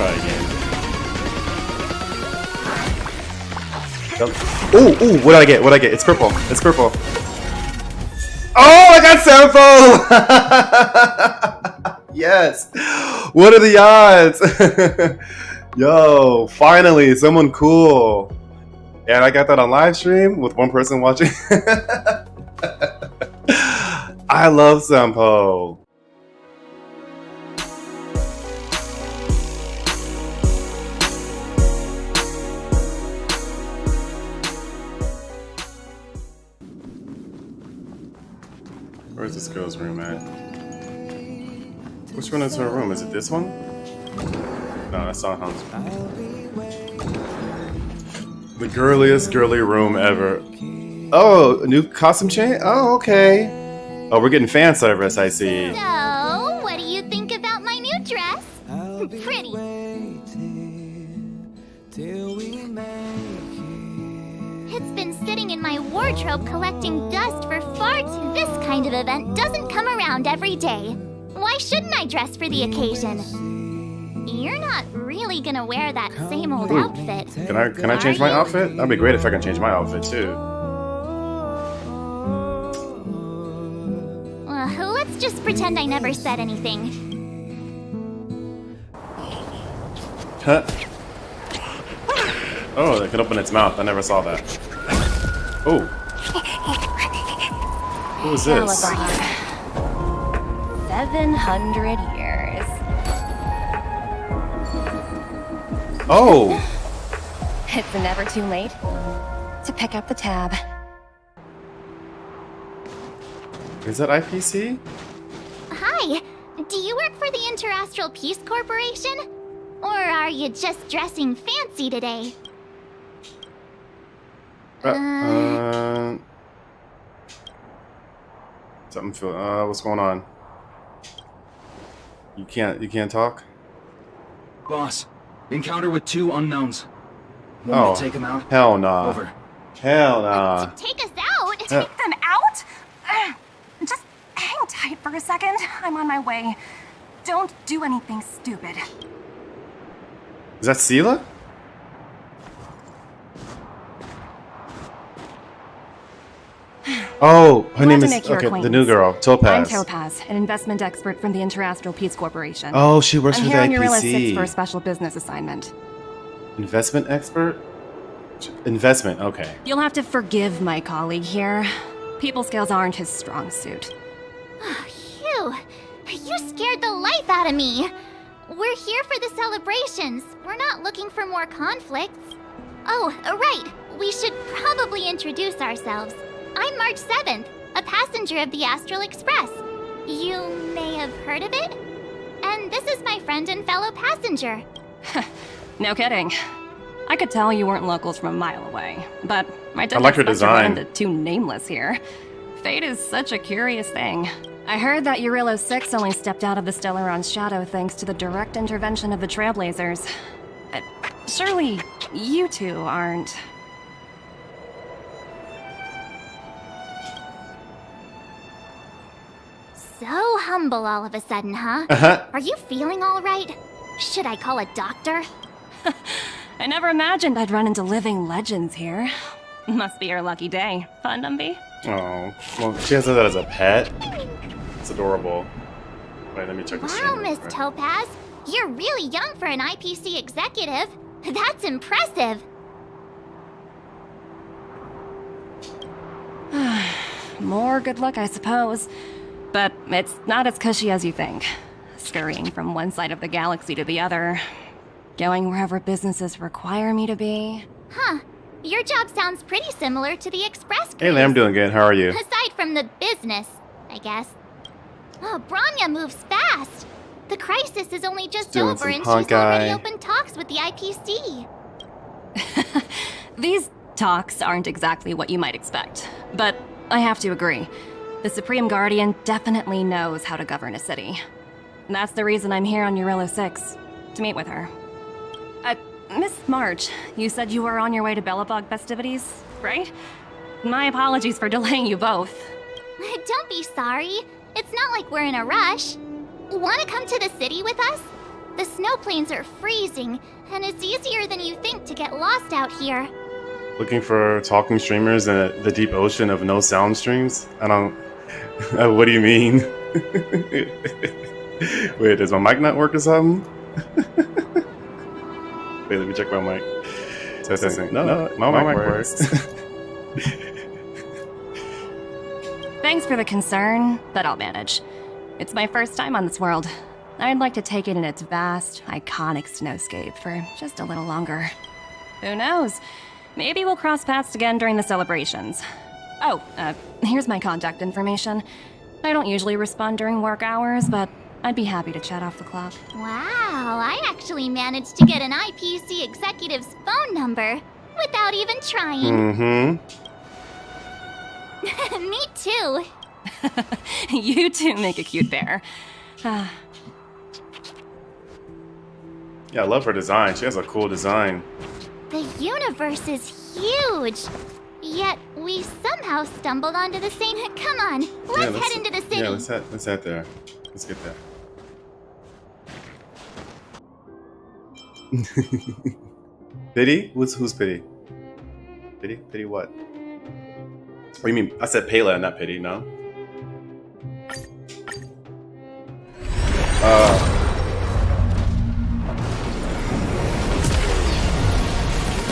try again. Ooh, ooh, what did I get? What did I get? It's purple. It's purple. Oh, I got Sampo! Yes! What are the odds? Yo, finally, someone cool. And I got that on live stream with one person watching. I love Sampo. Where's this girl's room at? Which one is her room? Is it this one? No, that's not Hans' room. The girliest girly room ever. Oh, a new costume change? Oh, okay. Oh, we're getting fan service, I see. So, what do you think about my new dress? Pretty. It's been sitting in my wardrobe collecting dust for far too. This kind of event doesn't come around every day. Why shouldn't I dress for the occasion? You're not really gonna wear that same old outfit. Can I change my outfit? That'd be great if I can change my outfit too. Let's just pretend I never said anything. Huh? Oh, it can open its mouth. I never saw that. Oh. Who is this? 700 years. Oh! It's never too late to pick up the tab. Is that IPC? Hi, do you work for the Interastral Peace Corporation? Or are you just dressing fancy today? Something feel. What's going on? You can't talk? Boss, encounter with 2 unknowns. Want me to take them out? Hell nah. Over. Hell nah. Take us out? Take them out? Just hang tight for a second. I'm on my way. Don't do anything stupid. Is that Sela? Oh, her name is the new girl, Topaz. I'm Topaz, an investment expert from the Interastral Peace Corporation. Oh, she works for the I'm here on Eurilla 6 IPC. for a special business assignment. Investment expert? Investment, okay. You'll have to forgive my colleague here. People skills aren't his strong suit. Phew, you scared the life out of me. We're here for the celebrations. We're not looking for more conflicts. Oh, right. We should probably introduce ourselves. I'm March 7th, a passenger of the Astral Express. You may have heard of it? And this is my friend and fellow passenger. No kidding. I could tell you weren't locals from a mile away, but I didn't like her expect to run design. into 2 nameless here. Fate is such a curious thing. I heard that Eurilla 6 only stepped out of the Stellaron's shadow thanks to the direct intervention of the Trailblazers. Surely you 2 aren't... So humble all of a sudden, huh? Are you feeling all right? Should I call a doctor? I never imagined I'd run into living legends here. Must be your lucky day, huh, Numby? Oh, well, she has that as a pet. It's adorable. Wait, let me check the Wow, Miss Topaz. You're really young for an IPC executive. That's impressive. More good luck, I suppose. But it's not as cushy as you think. Scurrying from one side of the galaxy to the other. Going wherever businesses require me to be. Huh. Your job sounds pretty similar to the Express Hey, I'm doing good. How are you? Aside from the business, I guess. Oh, Branya moves fast. The crisis is only just Doing over some and she's already Honkai. opened talks with the IPC. These talks aren't exactly what you might expect. But I have to agree. The Supreme Guardian definitely knows how to govern a city. That's the reason I'm here on Eurilla 6, to meet with her. Miss March, you said you were on your way to Belobog festivities, right? My apologies for delaying you both. Don't be sorry. It's not like we're in a rush. Want to come to the city with us? The snow plains are freezing, and it's easier than you think to get lost out here. Looking for talking streamers in the deep ocean of no sound streams? I don't... what do you mean? Wait, does my mic not work or something? Wait, let me check my mic. Testing. No, my mic works. Thanks for the concern, but I'll manage. It's my first time on this world. I'd like to take it in its vast, iconic snowscape for just a little longer. Who knows? Maybe we'll cross paths again during the celebrations. Oh, here's my contact information. I don't usually respond during work hours, but I'd be happy to chat off the clock. Wow, I actually managed to get an IPC executive's phone number without even trying. Me too. You two make a cute pair. Yeah, I love her design. She has a cool design. The universe is huge. Yet we somehow stumbled onto the same. Come on, let's head into the city. Yeah, let's head there. Let's get there. Pity? Who's Pity? Pity what? What do you mean? I said Pela, not Pity, no?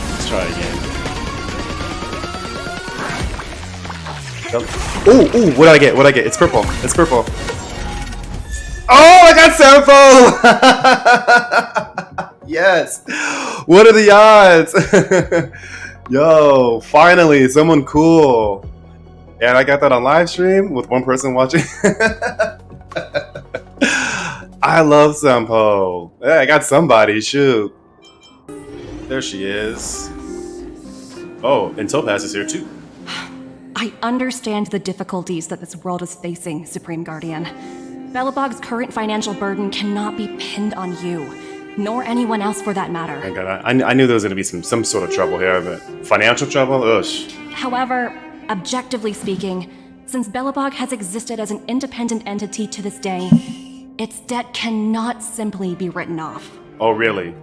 Let's try again. Ooh, what did I get? What did I get? It's purple. It's purple. Oh, I got Sampo! Yes. What are the odds? Yo, finally, someone cool. And I got that on live stream with one person watching. I love Sampo. Yeah, I got somebody. Shoot. There she is. Oh, and Topaz is here too. I understand the difficulties that this world is facing, Supreme Guardian. Belobog's current financial burden cannot be pinned on you, nor anyone else for that matter. Oh God, I knew there was going to be some sort of trouble here, but financial trouble? Ugh. However, objectively speaking, since Belobog has existed as an independent entity to this day, its debt cannot simply be written off. Oh, really?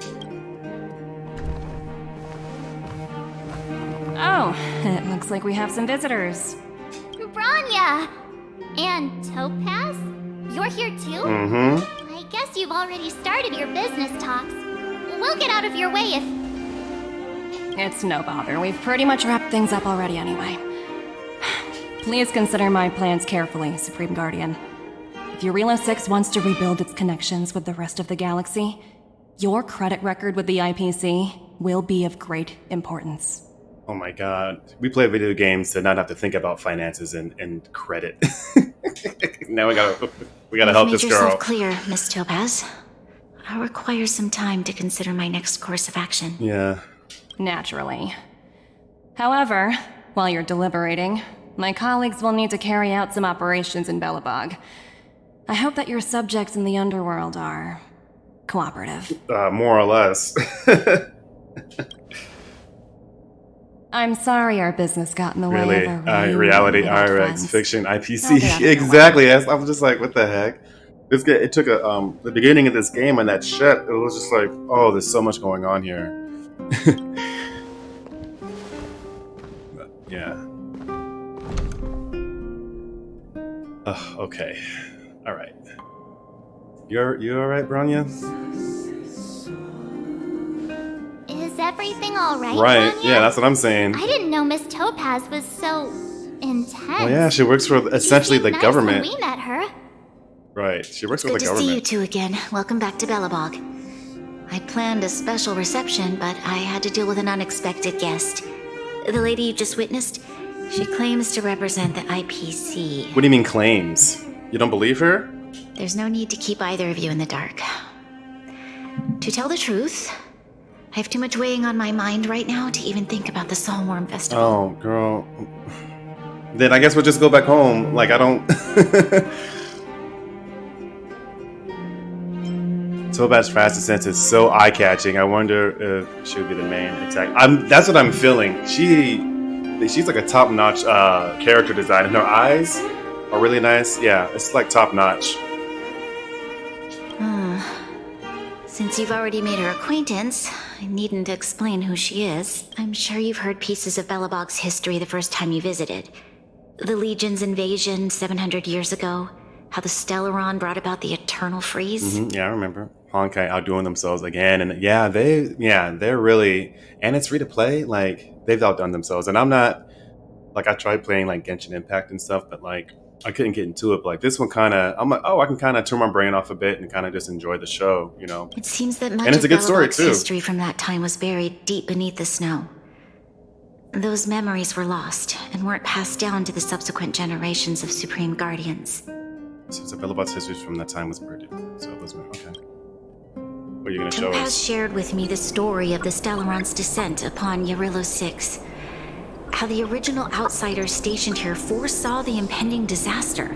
Oh, it looks like we have some visitors. Branya! And Topaz? You're here too? Mm-hmm. I guess you've already started your business talks. We'll get out of your way if... It's no bother. We've pretty much wrapped things up already anyway. Please consider my plans carefully, Supreme Guardian. If Eurilo 6 wants to rebuild its connections with the rest of the galaxy, your credit record with the IPC will be of great importance. Oh my God. We play video games to not have to think about finances and credit. Now we gotta help this girl. Make yourself clear, Miss Topaz. I'll require some time to consider my next course of action. Yeah. Naturally. However, while you're deliberating, my colleagues will need to carry out some operations in Belobog. I hope that your subjects in the underworld are cooperative. More or less. I'm sorry our business got in the way Really? of our Reality, old IRX, friends. fiction, I'll get IPC. out of your Exactly. I'm just like, what the heck? It took the beginning of this game and that shit. It was just like, oh, there's so much going on here. But, yeah. Okay. All right. You all right, Branya? Is everything alright, Right. Branya? Yeah, that's what I'm saying. I didn't know Miss Topaz was so... intense. Well, yeah, she works for essentially She the seemed nice government. when we met her. Right. She works Good with the to see you government. two again. Welcome back to Belobog. I planned a special reception, but I had to deal with an unexpected guest. The lady you just witnessed, she claims to represent the IPC. What do you mean claims? You don't believe her? There's no need to keep either of you in the dark. To tell the truth, I have too much weighing on my mind right now to even think about the Soulworm Festival. Oh, girl. Then I guess we'll just go back home. Like, I don't... Topaz's fastest sense is so eye-catching. I wonder if she would be the main exact... That's what I'm feeling. She's like a top-notch character design. And her eyes are really nice. Yeah, it's like top-notch. Since you've already made her acquaintance, I needn't explain who she is. I'm sure you've heard pieces of Belobog's history the first time you visited. The Legion's invasion 700 years ago, how the Stellaron brought about the Eternal Freeze. Yeah, I remember. Honkai outdoing themselves again, and they're really, and it's free to play. Like, they've outdone themselves, and I'm not, like, I tried playing like Genshin Impact and stuff, but like I couldn't get into it. But like this one, I'm like, oh, I can kind of turn my brain off a bit and kind of just enjoy the show, you know. It seems that much and it's of a good story Belobog's too. history from that time was buried deep beneath the snow. Those memories were lost and weren't passed down to the subsequent generations of Supreme Guardians. So Belobog's history from that time was buried. So it was okay. What are you going to show Topaz us? shared with me the story of the Stellaron's descent upon Yarillo 6. How the original outsiders stationed here foresaw the impending disaster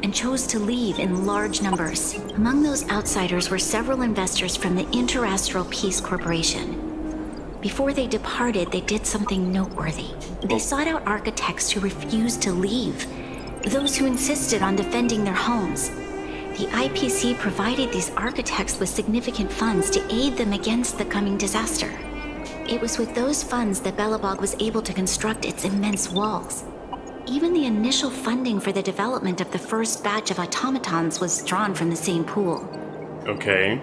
and chose to leave in large numbers. Among those outsiders were several investors from the Interastral Peace Corporation. Before they departed, they did something noteworthy. They sought out architects who refused to leave, those who insisted on defending their homes. The IPC provided these architects with significant funds to aid them against the coming disaster. It was with those funds that Belobog was able to construct its immense walls. Even the initial funding for the development of the first batch of automatons was drawn from the same pool. Okay.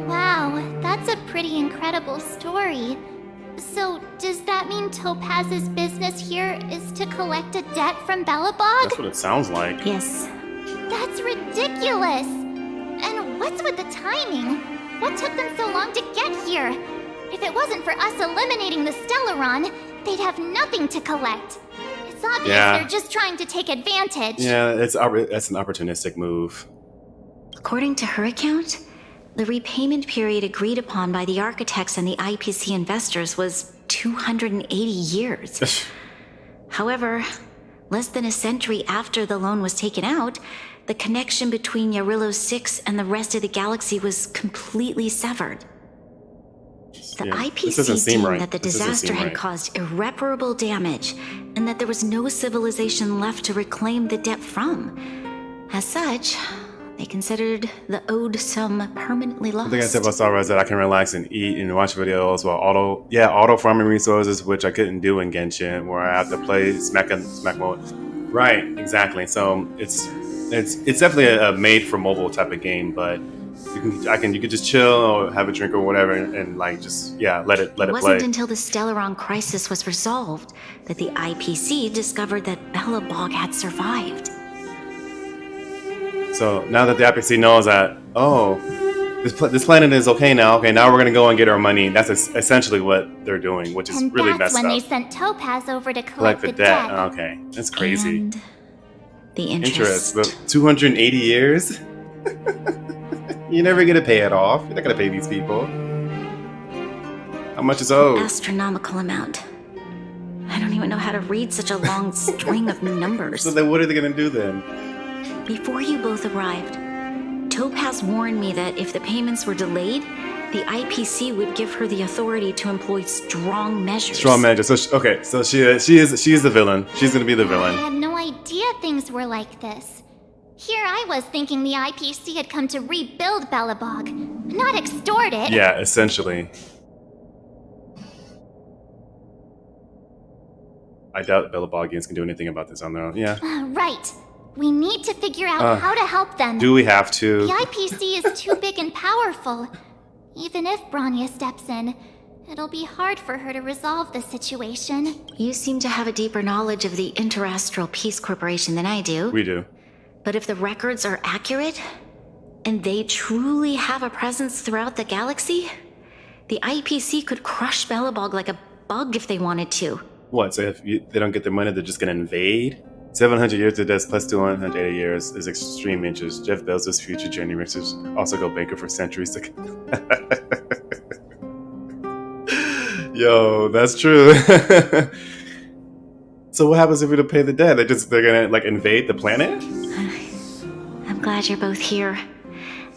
Wow, that's a pretty incredible story. So, does that mean Topaz's business here is to collect a debt from Belobog? That's what it sounds like. Yes. That's ridiculous! And what's with the timing? What took them so long to get here? If it wasn't for us eliminating the Stellaron, they'd have nothing to collect. It's obvious they're just trying to take advantage. Yeah, that's an opportunistic move. According to her account, the repayment period agreed upon by the architects and the IPC investors was 280 years. However, less than a century after the loan was taken out, the connection between Yarillo 6 and the rest of the galaxy was completely severed. The IPC deemed that the disaster had caused irreparable damage and that there was no civilization left to reclaim the debt from. As such, they considered the owed sum permanently lost. I think I said about Star Wars that I can relax and eat and watch videos while auto farming resources, which I couldn't do in Genshin, where I have to play smack mode. Right, exactly. So it's definitely a made for mobile type of game, but you could just chill or have a drink or whatever and like just let it play. It wasn't until the Stellaron crisis was resolved that the IPC discovered that Belobog had survived. So now that the IPC knows that, this planet is okay now. Okay, now we're gonna go and get our money. That's essentially what they're doing, which is really messed up. And that's when they sent Topaz over to collect the debt. debt. Okay, that's crazy. And the interest. But 280 years? You're never gonna pay it off. You're not gonna pay these people. How much is owed? Astronomical amount. I don't even know how to read such a long string of numbers. So then what are they gonna do then? Before you both arrived, Topaz warned me that if the payments were delayed, the IPC would give her the authority to employ strong measures. Strong measures. So she is the villain. She's gonna be the villain. I had no idea things were like this. Here I was thinking the IPC had come to rebuild Belobog, not extort it. Yeah, essentially. I doubt Belobogians can do anything about this on their own. Yeah. Right. We need to figure out how to help them. Do we have to? The IPC is too big and powerful. Even if Bronya steps in, it'll be hard for her to resolve the situation. You seem to have a deeper knowledge of the Interastral Peace Corporation than I do. We do. But if the records are accurate, and they truly have a presence throughout the galaxy, the IPC could crush Belobog like a bug if they wanted to. What, so if they don't get their money, they're just gonna invade? 700 years to death plus 280 years is extreme interest. Jeff Bezos' future generations also go bankrupt for centuries to come. Yo, that's true. So what happens if we don't pay the debt? They're gonna like invade the planet? I'm glad you're both here.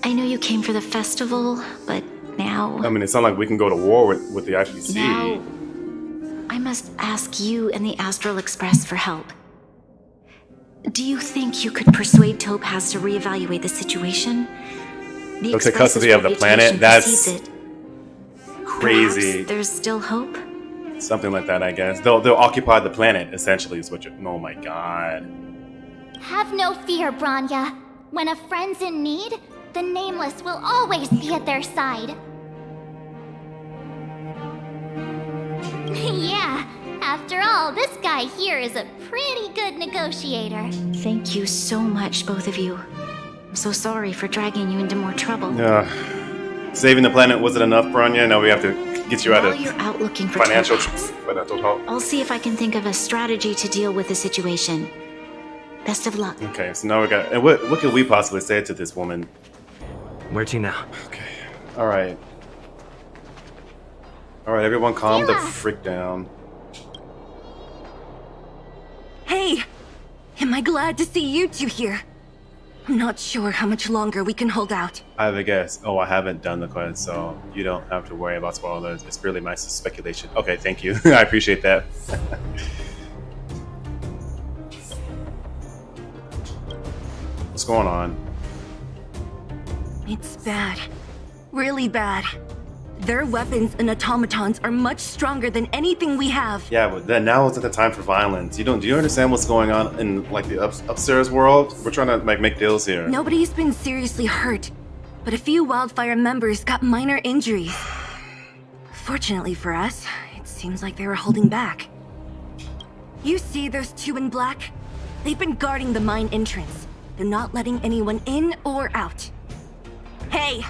I know you came for the festival, but now... I mean, it's not like we can go to war with the IPC. Now, I must ask you and the Astral Express for help. Do you think you could persuade Topaz to reevaluate the situation? The Took Express's custody of the planet. reputation That's precedes it. crazy. Perhaps there's still hope. Something like that, I guess. They'll occupy the planet, essentially, is what you. Oh my god. Have no fear, Branya. When a friend's in need, the Nameless will always be at their side. Yeah, after all, this guy here is a pretty good negotiator. Thank you so much, both of you. I'm so sorry for dragging you into more trouble. Saving the planet wasn't enough, Branya. Now we have to get you out While of you're out looking for financial topaz, help. I'll see if I can think of a strategy to deal with the situation. Best of luck. Okay, so now we got. And what could we possibly say to this woman? Where to now? Okay. All right. All right, everyone, calm the Sela. frick down. Hey! Am I glad to see you two here? I'm not sure how much longer we can hold out. I have a guess. Oh, I haven't done the quest, so you don't have to worry about spoilers. It's really my speculation. Okay, thank you. I appreciate that. What's going on? It's bad. Really bad. Their weapons and automatons are much stronger than anything we have. Yeah, but then now isn't the time for violence. Do you understand what's going on in like the upstairs world? We're trying to like make deals here. Nobody's been seriously hurt, but a few Wildfire members got minor injuries. Fortunately for us, it seems like they were holding back. You see those two in black? They've been guarding the mine entrance. They're not letting anyone in or out. Hey!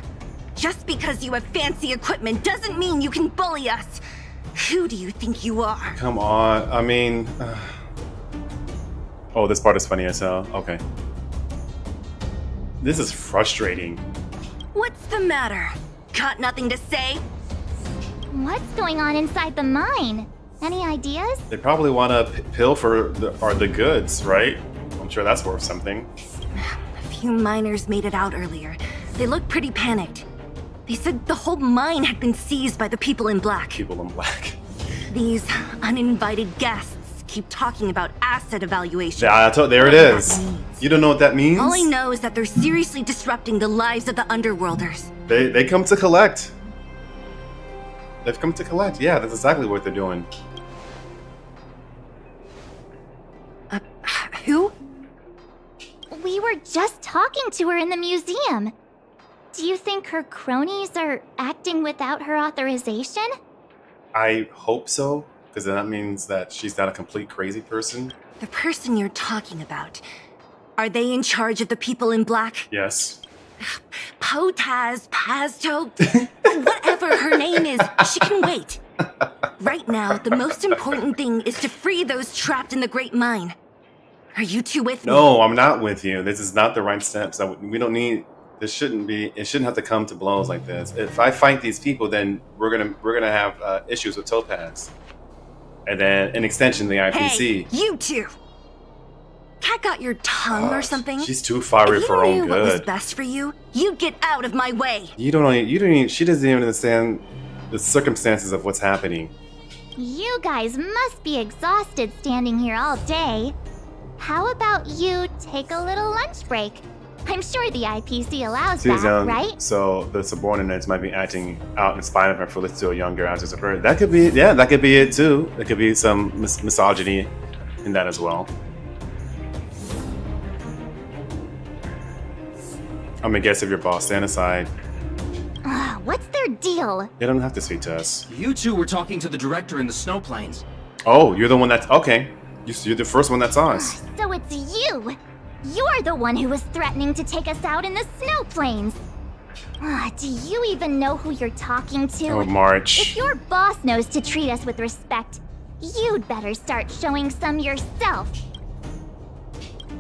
Just because you have fancy equipment doesn't mean you can bully us! Who do you think you are? Come on. I mean... Oh, this part is funny as hell. Okay. This is frustrating. What's the matter? Got nothing to say? What's going on inside the mine? Any ideas? They probably want to pilfer the goods, right? I'm sure that's worth something. A few miners made it out earlier. They looked pretty panicked. They said the whole mine had been seized by the people in black. People in black. These uninvited guests keep talking about asset evaluation. Yeah, there it is. You don't know what that means? All I know is that they're seriously disrupting the lives of the Underworlders. They come to collect. They've come to collect. Yeah, that's exactly what they're doing. Who? We were just talking to her in the museum. Do you think her cronies are acting without her authorization? I hope so, because then that means that she's not a complete crazy person. The person you're talking about. Are they in charge of the people in black? Yes. Potaz, Pazto, whatever her name is, she can wait. Right now, the most important thing is to free those trapped in the Great Mine. Are you two with me? No, I'm not with you. This is not the right steps. We don't need. This shouldn't be. It shouldn't have to come to blows like this. If I fight these people, then we're gonna have issues with Topaz, and then an extension the IPC. Hey, you two! Cat got your tongue or something? She's too fiery for her If own you knew what was good. best for you, you'd get out of my way. You don't even. She doesn't even understand the circumstances of what's happening. You guys must be exhausted standing here all day. How about you take a little lunch break? I'm sure the IPC allows that, right? So the subordinates might be acting out in spite of her for listening to a younger as a bird. That could be, yeah, that could be it too. There could be some misogyny in that as well. I'm gonna guess if your boss, stand aside. What's their deal? They don't have to speak to us. You two were talking to the director in the snow plains. Oh, you're the one that's okay. You're the first one that saw us. So it's you! You're the one who was threatening to take us out in the snow plains! Do you even know who you're talking to? Oh, March. If your boss knows to treat us with respect, you'd better start showing some yourself.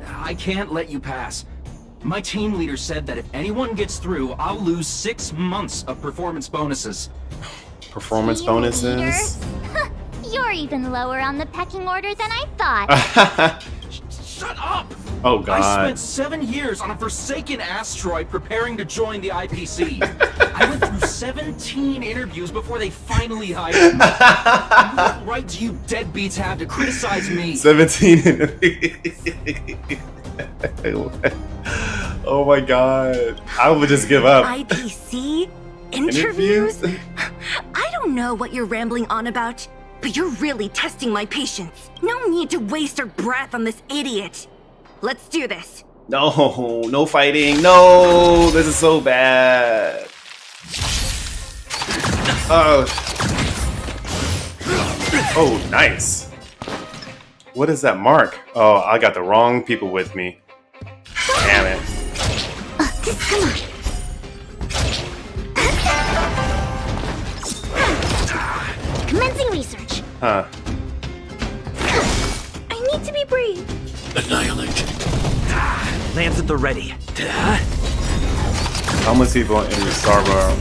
I can't let you pass. My team leader said that if anyone gets through, I'll lose 6 months of performance bonuses. Performance Team bonuses? leader? You're even lower on the pecking order than I thought. Shut up! Oh, God. I spent 7 years on a forsaken asteroid preparing to join the IPC. I went through 17 interviews before they finally hired me. What right do you deadbeats have to criticize me? 17. Oh my god. I would just give up. IPC? Interviews? Interviews? I don't know what you're rambling on about, but you're really testing my patience. No need to waste our breath on this idiot. Let's do this. No, no fighting. No, this is so bad. Oh. Oh, nice. What is that mark? Oh, I got the wrong people with me. Damn it. Come on. Commencing research. Huh. I need to be brave. Annihilate. Lands at the ready. How much people in the star are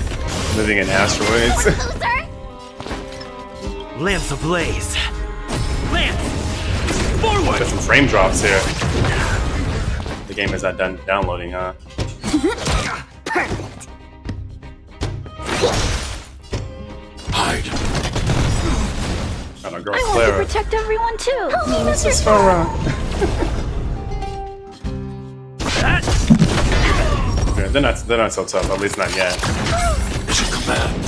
living in asteroids? Closer. Lance ablaze. Lance! Forward! Got some frame drops here. The game is not done downloading, huh? Perfect. Hide. Got our girl I want Clara. to protect everyone too. Help me, Mr. Mrs. Farah. Yeah, they're not so tough, at least not yet. Mission command.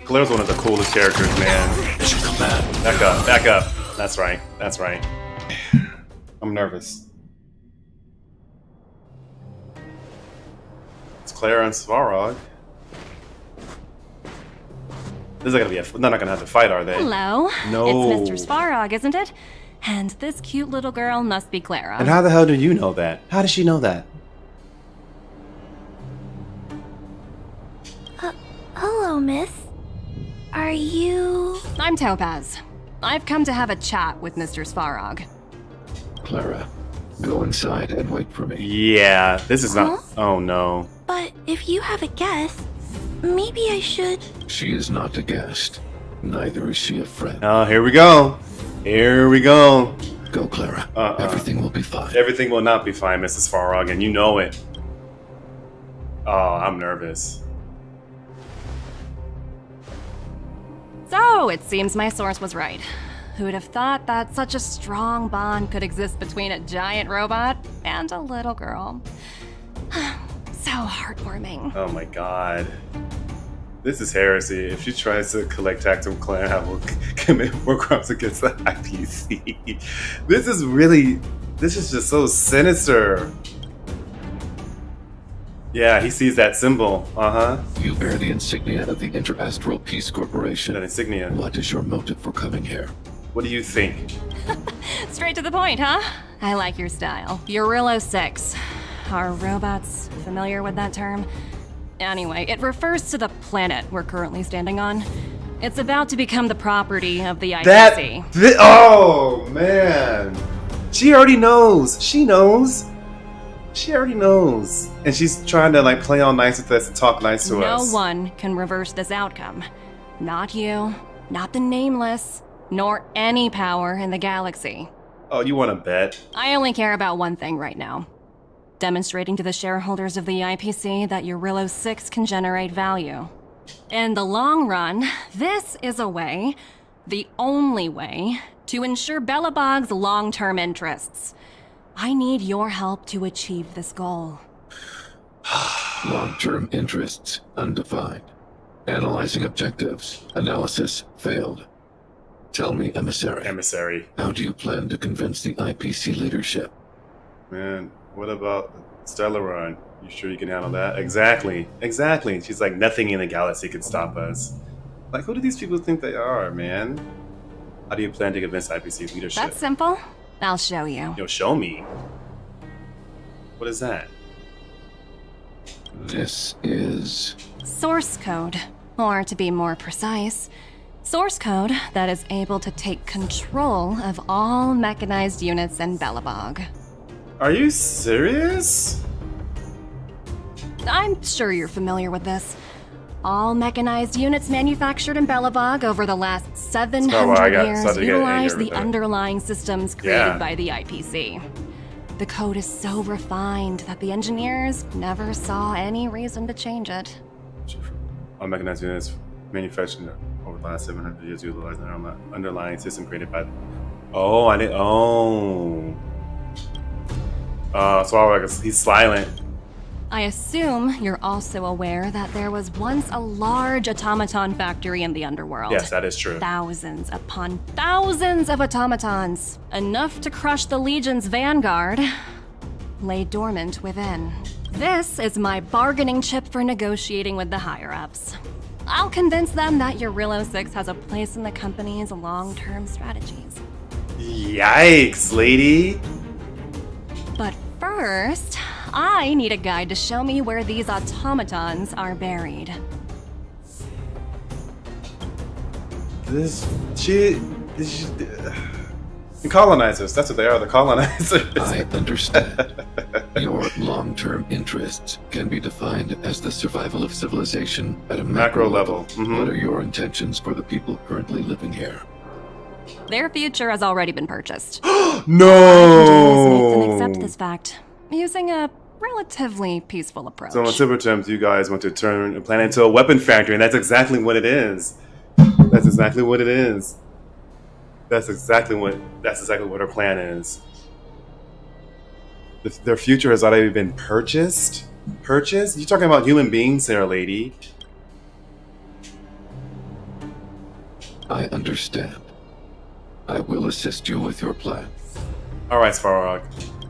Claire's one of the coolest characters, man. Mission command. Back up, back up. That's right, that's right. I'm nervous. It's Claire and Svarog. This is gonna be they're not gonna have to fight, are they? Hello. No. It's Mr. Svarog, isn't it? And this cute little girl must be Clara. And how the hell do you know that? How does she know that? Hello, miss. Are you... I'm Topaz. I've come to have a chat with Mr. Svarog. Clara, go inside and wait for me. Yeah, this is not. Oh no. But if you have a guess, maybe I should... She is not a guest. Neither is she a friend. Oh, here we go. Here we go. Go, Clara. Everything will be fine. Everything will not be fine, Mrs. Farog, and you know it. Oh, I'm nervous. So, it seems my source was right. Who would have thought that such a strong bond could exist between a giant robot and a little girl? So heartwarming. Oh my god. This is heresy. If she tries to collect Tactical Clan, I will commit war crimes against the IPC. This is just so sinister. Yeah, he sees that symbol. Uh-huh. You bear the insignia of the Interastral Peace Corporation. That insignia. What is your motive for coming here? What do you think? Straight to the point, huh? I like your style. Eurillo 6. Are robots familiar with that term? Anyway, it refers to the planet we're currently standing on. It's about to become the property of the IPC. Oh, man. She already knows. She knows. She already knows. And she's trying to, like, play all nice with us and talk nice to us. No one can reverse this outcome. Not you, not the Nameless, nor any power in the galaxy. Oh, you want to bet? I only care about one thing right now. Demonstrating to the shareholders of the IPC that Eurillo 6 can generate value. In the long run, this is a way, the only way, to ensure Belobog's long-term interests. I need your help to achieve this goal. Long-term interests undefined. Analyzing objectives. Analysis failed. Tell me, Emissary. Emissary. How do you plan to convince the IPC leadership? Man, what about Stellaron? You sure you can handle that? Exactly. Exactly. She's like, nothing in the galaxy can stop us. Like, who do these people think they are, man? How do you plan to convince IPC leadership? That's simple. I'll show you. Yo, show me. What is that? This is... Source code. Or to be more precise, source code that is able to take control of all mechanized units in Belobog. Are you serious? I'm sure you're familiar with this. All mechanized units manufactured in Belobog over the last 700 started years to get utilize angry the with that. underlying systems created Yeah. by the IPC. The code is so refined that the engineers never saw any reason to change it. All mechanized units manufactured over the last 700 years utilize the underlying system created by... Oh, I didn't... Oh. So he's silent. I assume you're also aware that there was once a large automaton factory in the underworld. Yes, that is true. Thousands upon thousands of automatons, enough to crush the Legion's vanguard, lay dormant within. This is my bargaining chip for negotiating with the higher-ups. I'll convince them that Eurilo 6 has a place in the company's long-term strategies. Yikes, lady. But first, I need a guide to show me where these automatons are buried. The colonizers, that's what they are, the colonizers. I understand. Your long-term interests can be defined as the survival of civilization at a macro level. Mhm. What are your intentions for the people currently living here? Their future has already been purchased. No! Make them accept this fact, using a relatively peaceful approach. So in simple terms, you guys want to turn a planet into a weapon factory, and that's exactly what it is. That's exactly what it is. That's exactly what our plan is. Their future has already been purchased? Purchased? You're talking about human beings there, lady. I understand. I will assist you with your plan. Alright, Svarog.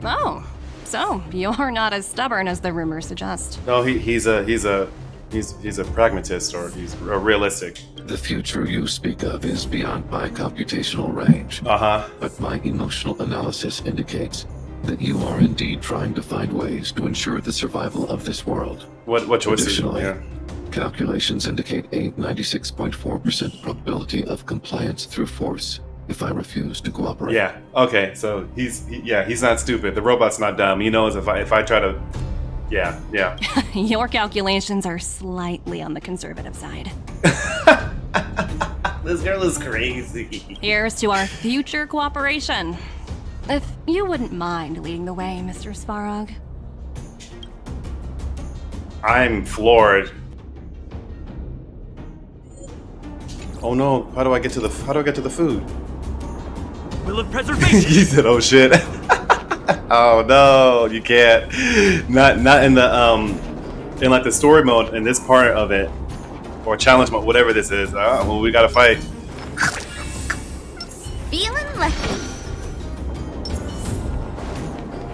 Oh, so you're not as stubborn as the rumors suggest. No, he's a pragmatist, or he's a realistic. The future you speak of is beyond my computational range. But my emotional analysis indicates that you are indeed trying to find ways to ensure the survival of this world. What choices? Additionally, Yeah. calculations indicate a 96.4% probability of compliance through force if I refuse to cooperate. Yeah. Okay. So he's not stupid. The robot's not dumb. He knows if I try to. Yeah. Your calculations are slightly on the conservative side. This girl is crazy. Here's to our future cooperation. If you wouldn't mind leading the way, Mr. Svarog. I'm floored. Oh no! How do I get to the food? Will of preservation! He said, "Oh shit!" Oh no! You can't. Not in the in like the story mode in this part of it, or challenge mode, whatever this is. Well, we gotta fight. Feeling lucky.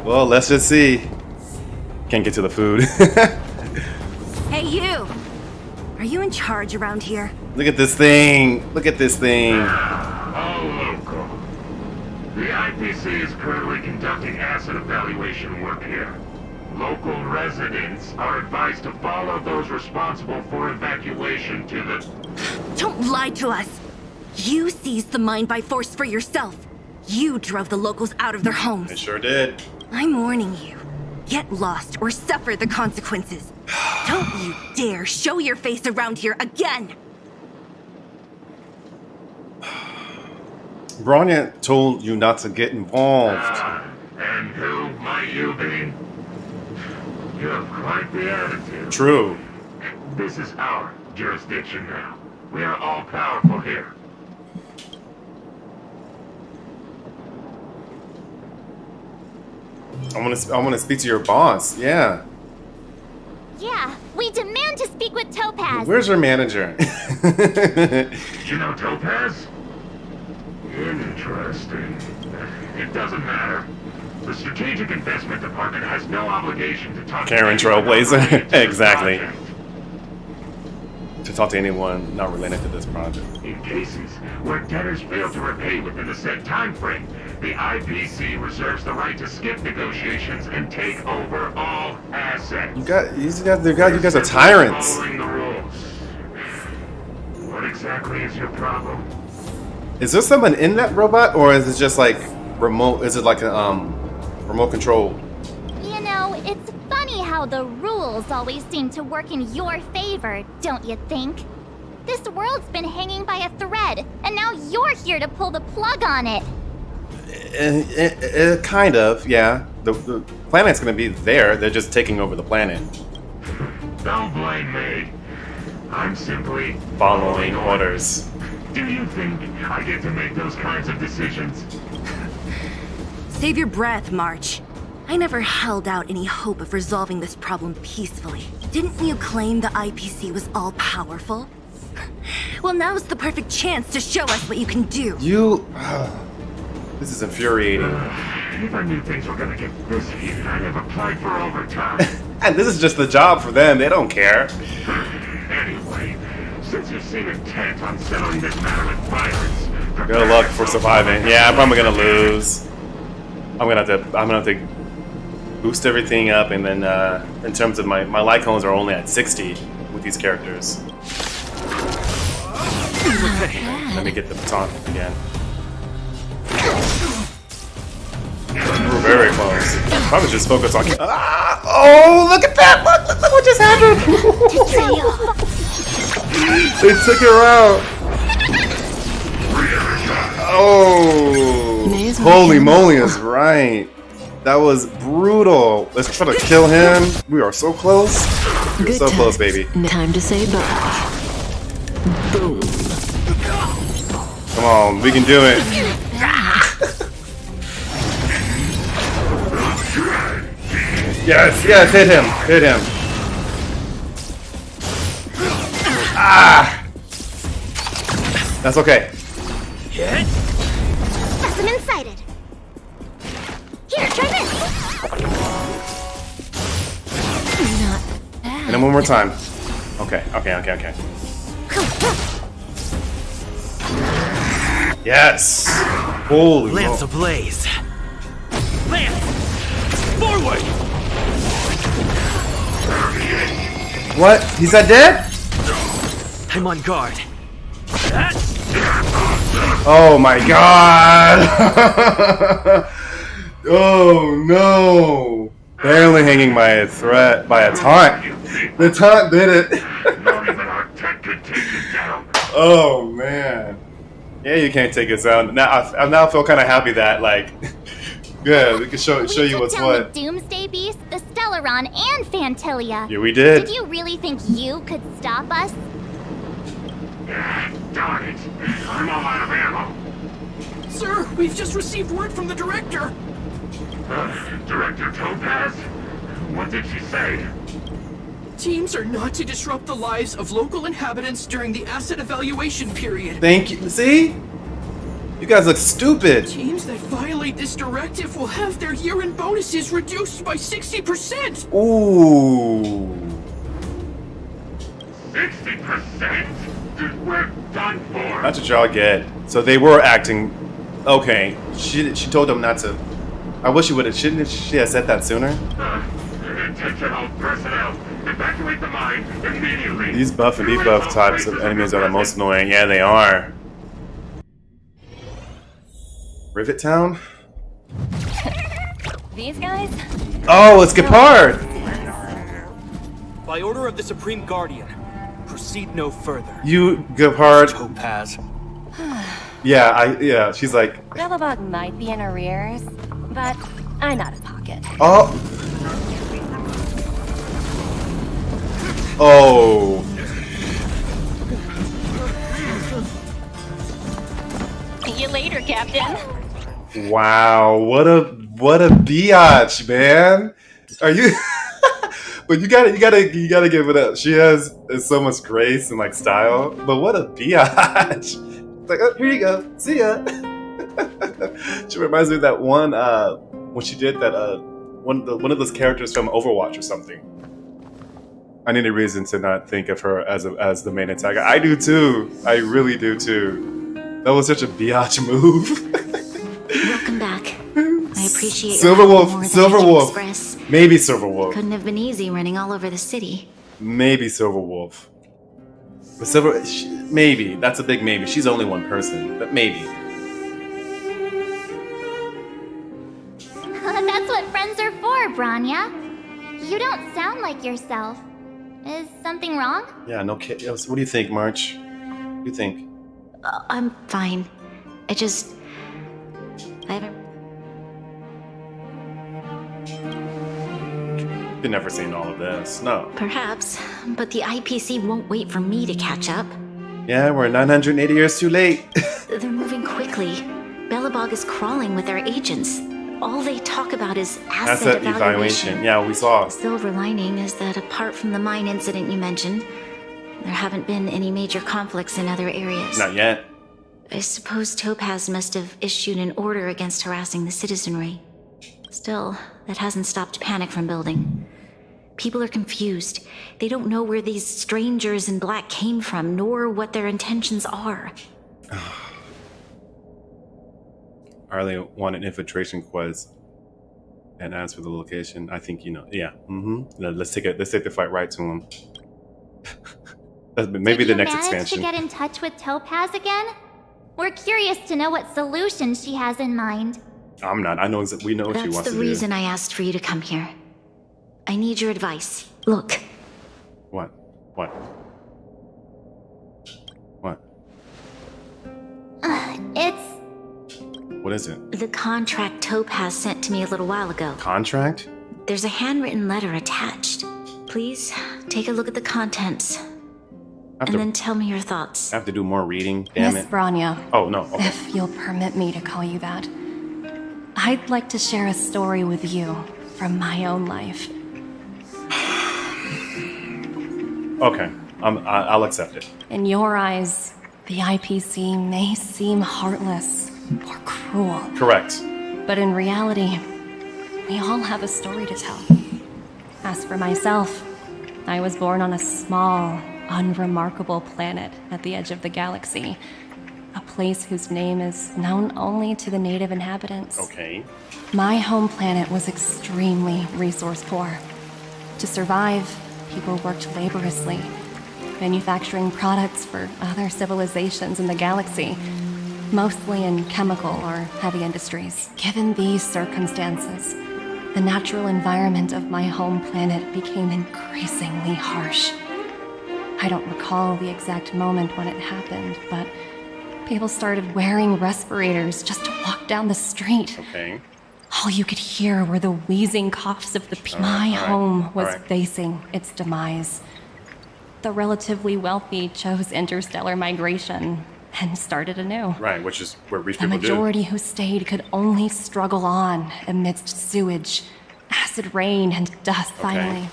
Well, let's just see. Can't get to the food. Hey, you! Are you in charge around here? Look at this thing. Look at this thing. All local. The IPC is currently conducting asset evaluation work here. Local residents are advised to follow those responsible for evacuation to the... Don't lie to us! You seized the mine by force for yourself. You drove the locals out of their homes. It sure did. I'm warning you. Get lost or suffer the consequences. Don't you dare show your face around here again! Bronya told you not to get involved. And who might you be? You have quite the attitude. True. This is our jurisdiction now. We are all powerful here. I want to speak to your boss. Yeah. Yeah, we demand to speak with Topaz. Where's your manager? You know Topaz? Interesting. It doesn't matter. The Strategic Investment Department has no obligation to talk Karen to anyone Trailblazer. not related to this Exactly. project. To talk to anyone not related to this project. In cases where debtors fail to repay within the said time frame, the IPC reserves the right to skip negotiations and take over all assets. You guys are tyrants. Following the rules. What exactly is your problem? Is there someone in that robot, or is it just like remote? Is it like a remote control? You know, it's funny how the rules always seem to work in your favor, don't you think? This world's been hanging by a thread, and now you're here to pull the plug on it. Kind of, yeah. The planet's gonna be there. They're just taking over the planet, Don't blame me. I'm simply following orders. Do you think I get to make those kinds of decisions? Save your breath, March. I never held out any hope of resolving this problem peacefully. Didn't you claim the IPC was all-powerful? Well, now's the perfect chance to show us what you can do. This is infuriating. If I knew things were gonna get this heated, I'd have applied for overtime. And this is just the job for them. They don't care. Anyway, since you seem intent on settling this matter with violence, Good luck for surviving. Yeah, I'm probably gonna lose. I'm gonna have to boost everything up, and then in terms of my light cones are only at 60 with these characters. Let me get the baton again. We're very close. Probably just focus on. Oh, look at that! Look what just happened! They took her out. Oh, holy moly is right. That was brutal. Let's try to kill him. We are so close. We're so close, baby. Time to say bye. Boom. Come on, we can do it. Yes, hit him. That's okay. Specimen sighted. Here, try this. And then one more time. Okay. Yes. Holy Lance moly. ablaze. Lance! Forward! What? He's not dead? I'm on guard. Oh my god! Oh no! Barely hanging by a threat, by a taunt. The taunt did it. not even our tech could take you down. Oh man. Yeah, you can't take us out. Now I now feel kind of happy that like, yeah, we can show you what's down what. the Doomsday Beast, the Stellaron, and Phantilia. Yeah, we did. Did you really think you could stop us? Darn it. I'm all out of ammo. Sir, we've just received word from the director. Director Topaz? What did she say? Teams are not to disrupt the lives of local inhabitants during the asset evaluation period. Thank you. See? You guys look stupid. Teams that violate this directive will have their year-end bonuses reduced by 60%. Ooh. 60%? We're done for. That's what y'all get. So they were acting. Okay. She told them not to. I wish she would have. Shouldn't she have said that sooner? Attention all personnel. Evacuate the mine immediately. These buff and debuff types of enemies are the most annoying. Yeah, they are. Rivet Town? These guys? Oh, it's Gepard! By order of the Supreme Guardian, proceed no further. You, Gepard. Topaz. Yeah, she's like... Bellabog might be in arrears, but I'm out of pocket. Oh! Oh. See you later, Captain. Wow, what a biatch, man. Are you? But you gotta give it up. She has so much grace and like style. But what a biatch! Like, oh, here you go. See ya. She reminds me of that one when she did that one of those characters from Overwatch or something. I need a reason to not think of her as the main attacker. I do too. I really do too. That was such a biatch move. Welcome back. I appreciate Maybe Silverwolf. Couldn't have been easy running all over the city. Maybe Silverwolf. But maybe. That's a big maybe. She's only one person, but maybe. That's what friends are for, Branya. You don't sound like yourself. Is something wrong? Yeah, no kid. What do you think, March? What do you think? I'm fine. I haven't... You've never seen all of this. No. Perhaps, but the IPC won't wait for me to catch up. Yeah, we're 980 years too late. They're moving quickly. Bellabog is crawling with their agents. All they talk about is Asset asset evaluation. Yeah, we saw. Silver lining is that apart from the mine incident you mentioned, there haven't been any major conflicts in other areas. Not yet. I suppose Topaz must have issued an order against harassing the citizenry. Still, that hasn't stopped panic from building. People are confused. They don't know where these strangers in black came from, nor what their intentions are. Arlie wanted infiltration quest and asked for the location. I think you know. Yeah. Let's take the fight right to him. Maybe the next expansion. Did you manage to get in touch with Topaz again? We're curious to know what solution she has in mind. I'm not. I know. We know what she wants to do. That's the reason I asked for you to come here. I need your advice. Look. What? It's... What is it? The contract Topaz sent to me a little while ago. Contract? There's a handwritten letter attached. Please, take a look at the contents. And then tell me your thoughts. I have to do more reading, damn Miss it. Branya. Oh, no. Okay. If you'll permit me to call you that. I'd like to share a story with you from my own life. Okay. I'll accept it. In your eyes, the IPC may seem heartless or cruel. Correct. But in reality, we all have a story to tell. As for myself, I was born on a small, unremarkable planet at the edge of the galaxy. A place whose name is known only to the native inhabitants. Okay. My home planet was extremely resource poor. To survive, people worked laboriously, manufacturing products for other civilizations in the galaxy, mostly in chemical or heavy industries. Given these circumstances, the natural environment of my home planet became increasingly harsh. I don't recall the exact moment when it happened, but people started wearing respirators just to walk down the street. Okay. All you could hear were the wheezing coughs of the people. My home was facing its demise. The relatively wealthy chose interstellar migration and started anew. Right, which is where rich The people do. majority who stayed could only struggle on amidst sewage, acid rain, and dust. Finally,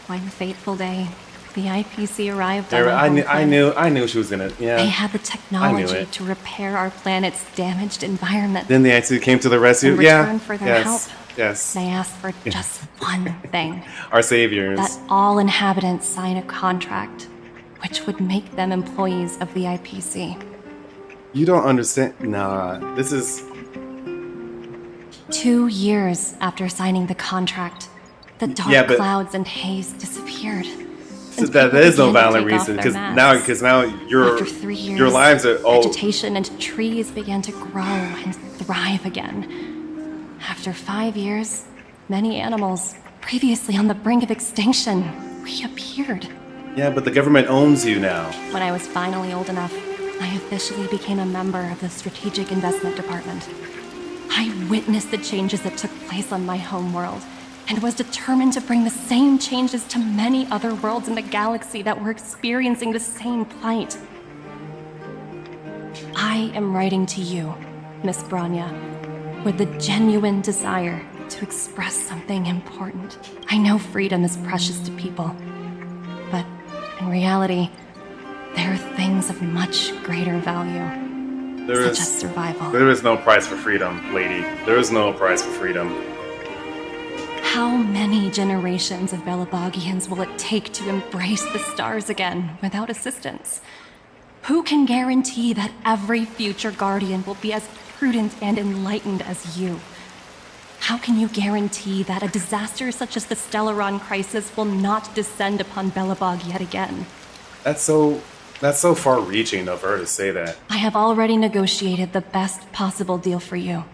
one fateful day, the IPC arrived on our home planet. I knew she was gonna. Yeah. They had the technology to repair our planet's damaged environment. Then they actually came to the rescue. In return for their help, Yes. they asked for just one thing. Our saviors. That all inhabitants sign a contract, which would make them employees of the IPC. You don't understand. Nah, this is... 2 years after signing the contract, the dark clouds and haze disappeared. So that is no valid reason, because now your 3 years, your lives are vegetation and trees began to grow and thrive again. After 5 years, many animals previously on the brink of extinction reappeared. Yeah, but the government owns you now. When I was finally old enough, I officially became a member of the Strategic Investment Department. I witnessed the changes that took place on my home world, and was determined to bring the same changes to many other worlds in the galaxy that were experiencing the same plight. I am writing to you, Miss Branya, with the genuine desire to express something important. I know freedom is precious to people, but in reality, there are things of much greater value, such as survival. There is no price for freedom, lady. There is no price for freedom. How many generations of Belabogians will it take to embrace the stars again without assistance? Who can guarantee that every future Guardian will be as prudent and enlightened as you? How can you guarantee that a disaster such as the Stellaron crisis will not descend upon Belobog yet again? That's so far-reaching of her to say that. I have already negotiated the best possible deal for you.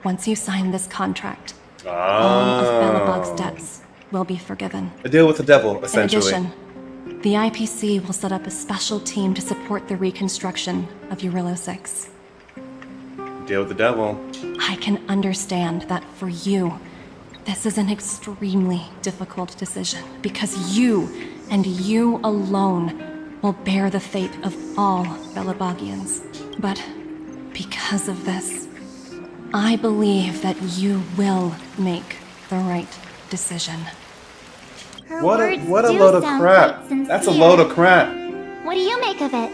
Once you sign this contract, all of Belobog's debts will be forgiven. A deal with the devil, essentially. In addition, the IPC will set up a special team to support the reconstruction of Eurillo 6. Deal with the devil. I can understand that for you, this is an extremely difficult decision, because you, and you alone, will bear the fate of all Belabogians. But because of this, I believe that you will make the right decision. Her What words a do load of sound crap. quite sincere. That's a load of crap. What do you make of it?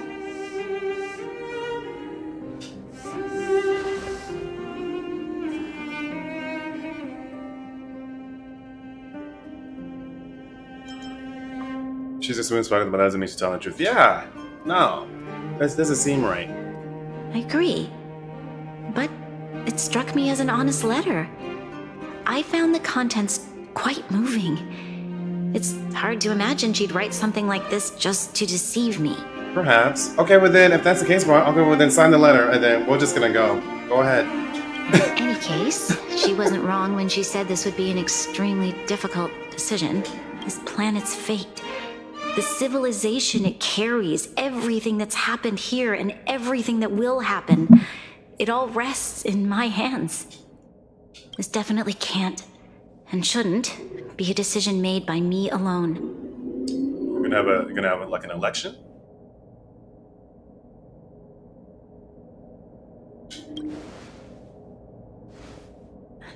She's a smooth spoken, but that doesn't mean she's telling the truth. Yeah. No. This doesn't seem right. I agree. But it struck me as an honest letter. I found the contents quite moving. It's hard to imagine she'd write something like this just to deceive me. Perhaps. Okay, well then, if that's the case, well, okay, well then sign the letter, and then we're just gonna go. Go ahead. In any case, she wasn't wrong when she said this would be an extremely difficult decision. This planet's fate. The civilization it carries, everything that's happened here and everything that will happen, it all rests in my hands. This definitely can't and shouldn't be a decision made by me alone. You're gonna have like an election?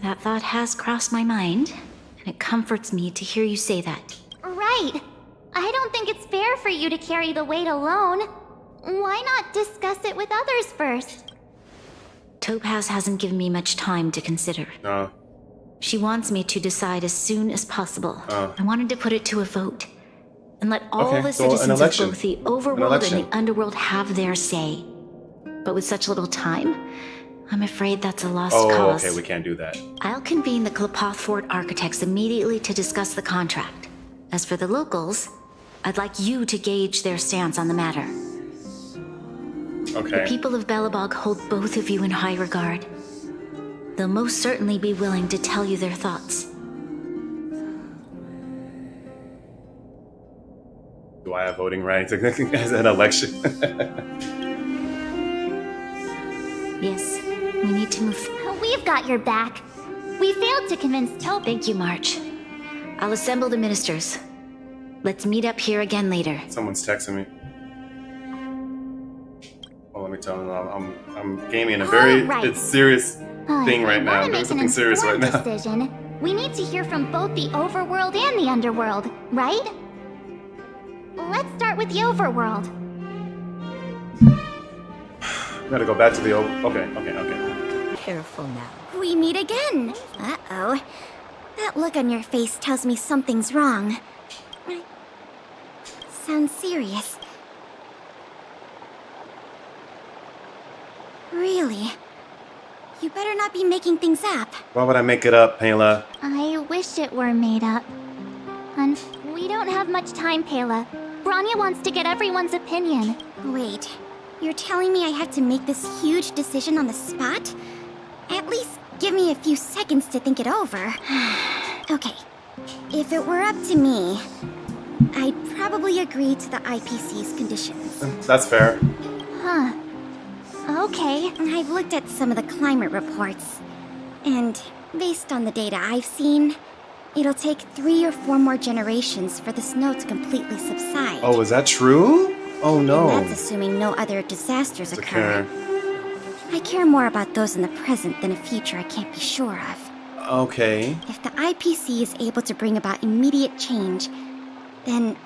That thought has crossed my mind, and it comforts me to hear you say that. Right. I don't think it's fair for you to carry the weight alone. Why not discuss it with others first? Topaz hasn't given me much time to consider. No. She wants me to decide as soon as possible. Oh. I wanted to put it to a vote and let all Okay, the so an citizens of election. both the An overworld and election. the underworld have their say. But with such little time, I'm afraid that's a lost Oh, cause. okay, we can't do that. I'll convene the Klapoth Fort architects immediately to discuss the contract. As for the locals, I'd like you to gauge their stance on the matter. Okay. The people of Belobog hold both of you in high regard. They'll most certainly be willing to tell you their thoughts. Do I have voting rights as an election? Yes, we need to move. We've got your back. We failed to convince Tope. Thank you, March. I'll assemble the ministers. Let's meet up here again later. Someone's texting me. Well, let me tell them I'm gaming a very it's serious thing right now. I'm doing something serious right now. Decision. We need to hear from both the overworld and the underworld, right? Let's start with the overworld. We gotta go back to the old. Okay. Careful now. We meet again. Uh-oh. That look on your face tells me something's wrong. Sounds serious. Really? You better not be making things up. Why would I make it up, Pela? I wish it were made up. And we don't have much time, Pela. Branya wants to get everyone's opinion. Wait, you're telling me I have to make this huge decision on the spot? At least give me a few seconds to think it over. Okay, if it were up to me, I'd probably agree to the IPC's conditions. That's fair. Huh. Okay. I've looked at some of the climate reports, and based on the data I've seen, it'll take 3 or 4 more generations for the snow to completely subside. Oh, is that true? Oh no. And that's assuming no other disasters occur. I care more about those in the present than a future I can't be sure of. Okay. If the IPC is able to bring about immediate change, then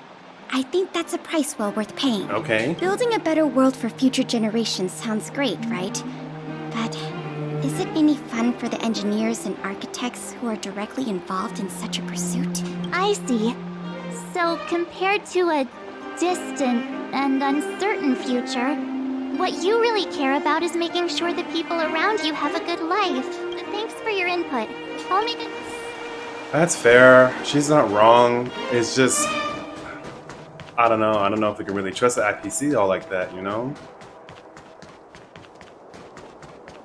I think that's a price well worth paying. Okay. Building a better world for future generations sounds great, right? But is it any fun for the engineers and architects who are directly involved in such a pursuit? I see. So compared to a distant and uncertain future, what you really care about is making sure the people around you have a good life. Thanks for your input. I'll make it... That's fair. She's not wrong. It's just... I don't know. I don't know if we can really trust the IPC all like that, you know?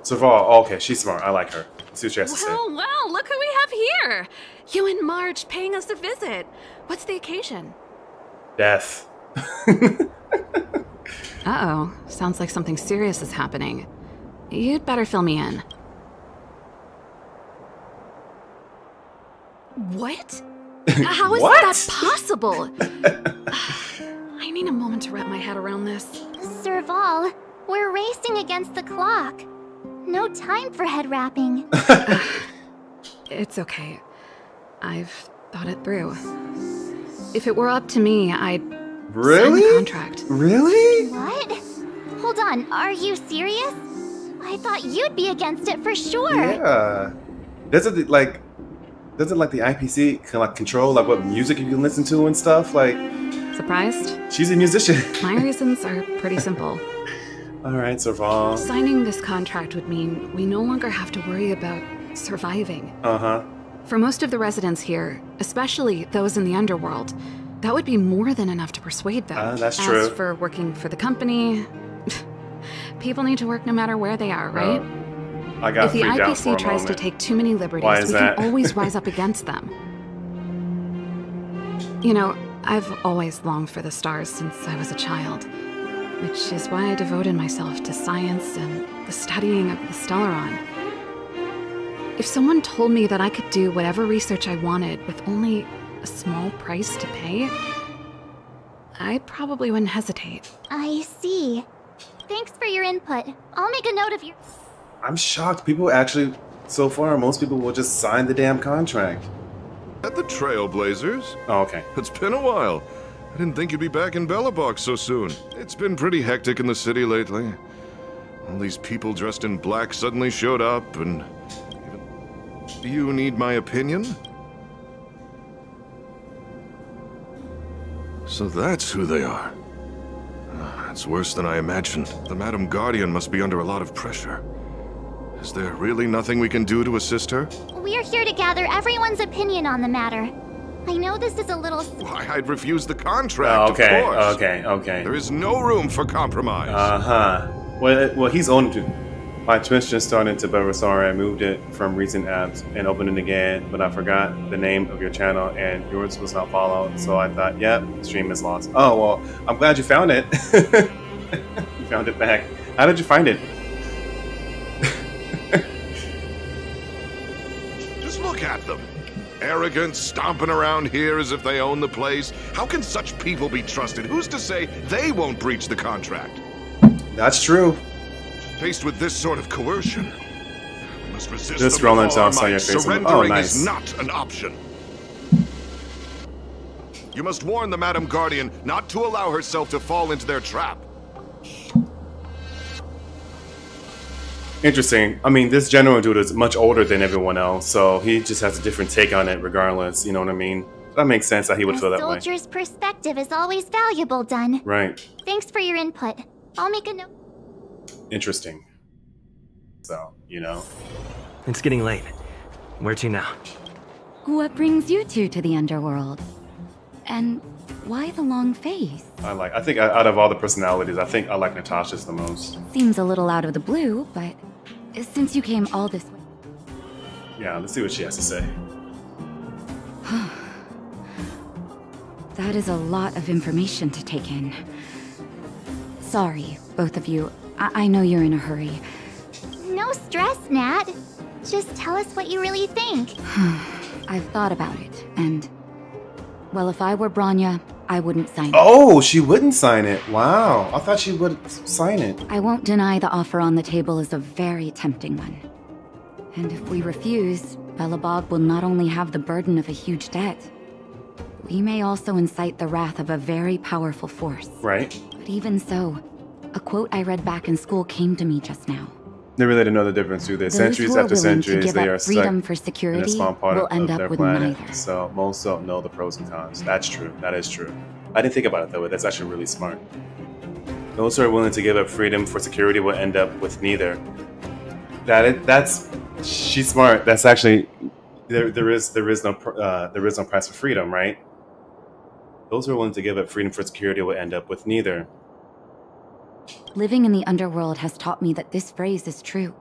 Saval, okay, she's smart. I like her. Let's see what she has to say. Well, look who we have here! You and Marge paying us a visit. What's the occasion? Death. Uh-oh. Sounds like something serious is happening. You'd better fill me in. What? How is that possible? I need a moment to wrap my head around this. Serval, we're racing against the clock. No time for head wrapping. It's okay. I've thought it through. If it were up to me, I'd sign the contract. Really? What? Hold on, are you serious? I thought you'd be against it for sure. Yeah. Doesn't the IPC like control like what music you can listen to and stuff? Like, Surprised? she's a musician. My reasons are pretty simple. All right, Serval. Signing this contract would mean we no longer have to worry about surviving. Uh-huh. For most of the residents here, especially those in the underworld, that would be more than enough to persuade them. That's true. As for working for the company, people need to work no matter where they are, right? I got If the freaked out for a IPC tries to moment. take too many Why liberties, is we that? can always rise up against them. You know, I've always longed for the stars since I was a child, which is why I devoted myself to science and the studying of the Stellaron. If someone told me that I could do whatever research I wanted with only a small price to pay, I probably wouldn't hesitate. I see. Thanks for your input. I'll make a note of your... I'm shocked. People actually, so far, most people will just sign the damn contract. At the Trailblazers? Oh, okay. It's been a while. I didn't think you'd be back in Belobog so soon. It's been pretty hectic in the city lately. All these people dressed in black suddenly showed up, and... Do you need my opinion? So that's who they are. It's worse than I imagined. The Madam Guardian must be under a lot of pressure. Is there really nothing we can do to assist her? We're here to gather everyone's opinion on the matter. I know this is a little... Why, I'd refuse the contract, Okay, of course. okay. There is no room for compromise. Uh-huh. Well, he's owned it. My Twitch just started into Beversaria. I moved it from recent apps and opened it again, but I forgot the name of your channel and yours was not followed. So I thought, yep, stream is lost. Oh, well, I'm glad you found it. You found it back. How did you find it? Just look at them. Arrogant, stomping around here as if they own the place. How can such people be trusted? Who's to say they won't breach the contract? That's true. Faced with this sort of coercion, we must resist Just them scrolling with all our down, saw your might. face. Surrendering Oh, nice. is not an option. You must warn the Madam Guardian not to allow herself to fall into their trap. Interesting. I mean, this general dude is much older than everyone else, so he just has a different take on it regardless, you know what I mean? That makes sense that he would A feel that way. soldier's perspective is always valuable, Dun. Right. Thanks for your input. I'll make a note. Interesting. So, you know. It's getting late. Where to now? What brings you two to the underworld? And why the long face? I think out of all the personalities, I think I like Natasha's the most. Seems a little out of the blue, but since you came all this way... Yeah, let's see what she has to say. That is a lot of information to take in. Sorry, both of you. I know you're in a hurry. No stress, Nat. Just tell us what you really think. I've thought about it, and... Well, if I were Branya, I wouldn't sign it. Oh, she wouldn't sign it. Wow. I thought she would sign it. I won't deny the offer on the table is a very tempting one. And if we refuse, Belobog will not only have the burden of a huge debt, we may also incite the wrath of a very powerful force. Right. But even so, a quote I read back in school came to me just now. They really didn't know the difference, do they? Those Centuries who are after willing to centuries, give they up are freedom stuck for in a security small part will of end up their with planet. neither. So most don't know the pros and cons. That's true. That is true. I didn't think about it that way. That's actually really smart. Those who are willing to give up freedom for security will end up with neither. That's she's smart. That's actually there is no price for freedom, right? Those who are willing to give up freedom for security will end up with neither. Living in the underworld has taught me that this phrase is true.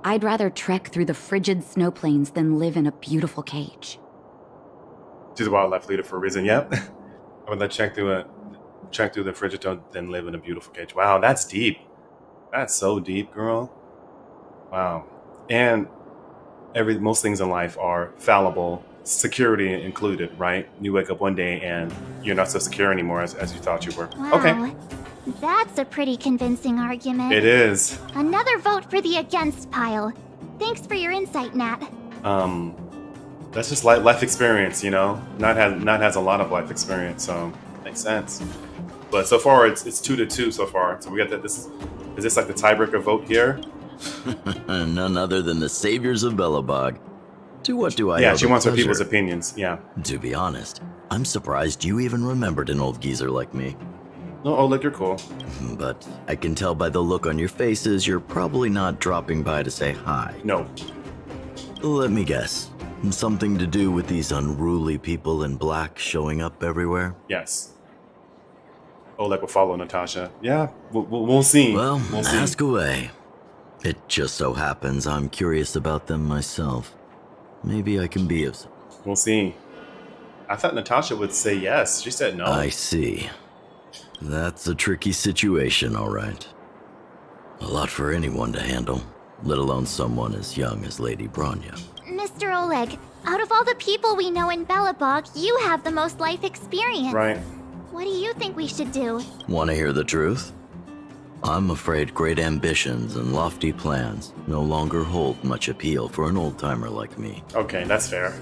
I'd rather trek through the frigid snow plains than live in a beautiful cage. She's a wildlife leader for a reason. Yep. I would check through the frigid zone than live in a beautiful cage. Wow, that's deep. That's so deep, girl. Wow. And most things in life are fallible, security included, right? You wake up one day and you're not so secure anymore as you thought you were. Wow. Okay. That's a pretty convincing argument. It is. Another vote for the against pile. Thanks for your insight, Nat. That's just life experience, you know. Nat has a lot of life experience, so makes sense. But so far, it's 2-2 so far. So we got that. Is this like the tiebreaker vote here? None other than the saviors of Belobog. To what do I? Yeah, owe she the wants her pleasure? people's opinions. Yeah. To be honest, I'm surprised you even remembered an old geezer like me. No, Oleg, you're cool. But I can tell by the look on your faces, you're probably not dropping by to say hi. No. Let me guess. Something to do with these unruly people in black showing up everywhere? Yes. Oleg will follow Natasha. Yeah, we'll see. Well, we'll see. ask away. It just so happens I'm curious about them myself. Maybe I can be of some. We'll see. I thought Natasha would say yes. She said no. I see. That's a tricky situation, all right. A lot for anyone to handle, let alone someone as young as Lady Bronya. Mr. Oleg, out of all the people we know in Belobog, you have the most life experience. Right. What do you think we should do? Want to hear the truth? I'm afraid great ambitions and lofty plans no longer hold much appeal for an old-timer like me. Okay, that's fair.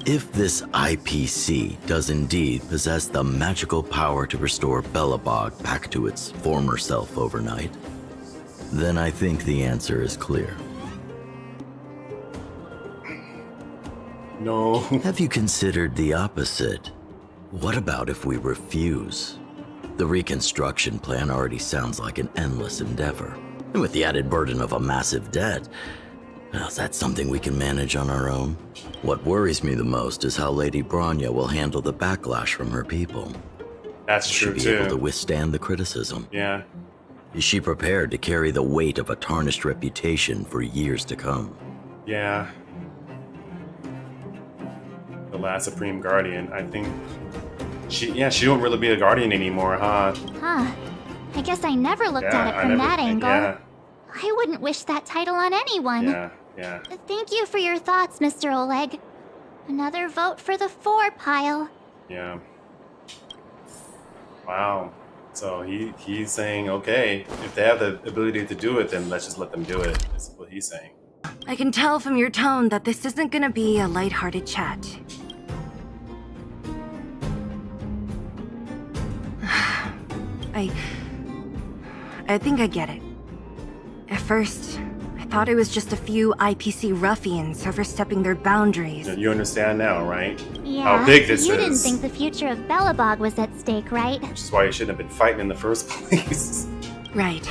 If this IPC does indeed possess the magical power to restore Belobog back to its former self overnight, then I think the answer is clear. No. Have you considered the opposite? What about if we refuse? The reconstruction plan already sounds like an endless endeavor. And with the added burden of a massive debt, well, is that something we can manage on our own? What worries me the most is how Lady Bronya will handle the backlash from her people. That's true, too. Will she be able to withstand the criticism? Yeah. Is she prepared to carry the weight of a tarnished reputation for years to come? Yeah. The last Supreme Guardian, I think... She don't really be a Guardian anymore, huh? Huh. I guess I never looked at it from that angle. Yeah. I wouldn't wish that title on anyone. Yeah. Thank you for your thoughts, Mr. Oleg. Another vote for the 4 pile. Yeah. Wow. So he's saying, okay, if they have the ability to do it, then let's just let them do it. Is what he's saying. I can tell from your tone that this isn't gonna be a lighthearted chat. I think I get it. At first, I thought it was just a few IPC ruffians overstepping their boundaries. You understand now, right? Yeah. How big this you is. didn't think the future of Belobog was at stake, right? Which is why you shouldn't have been fighting in the first place. Right.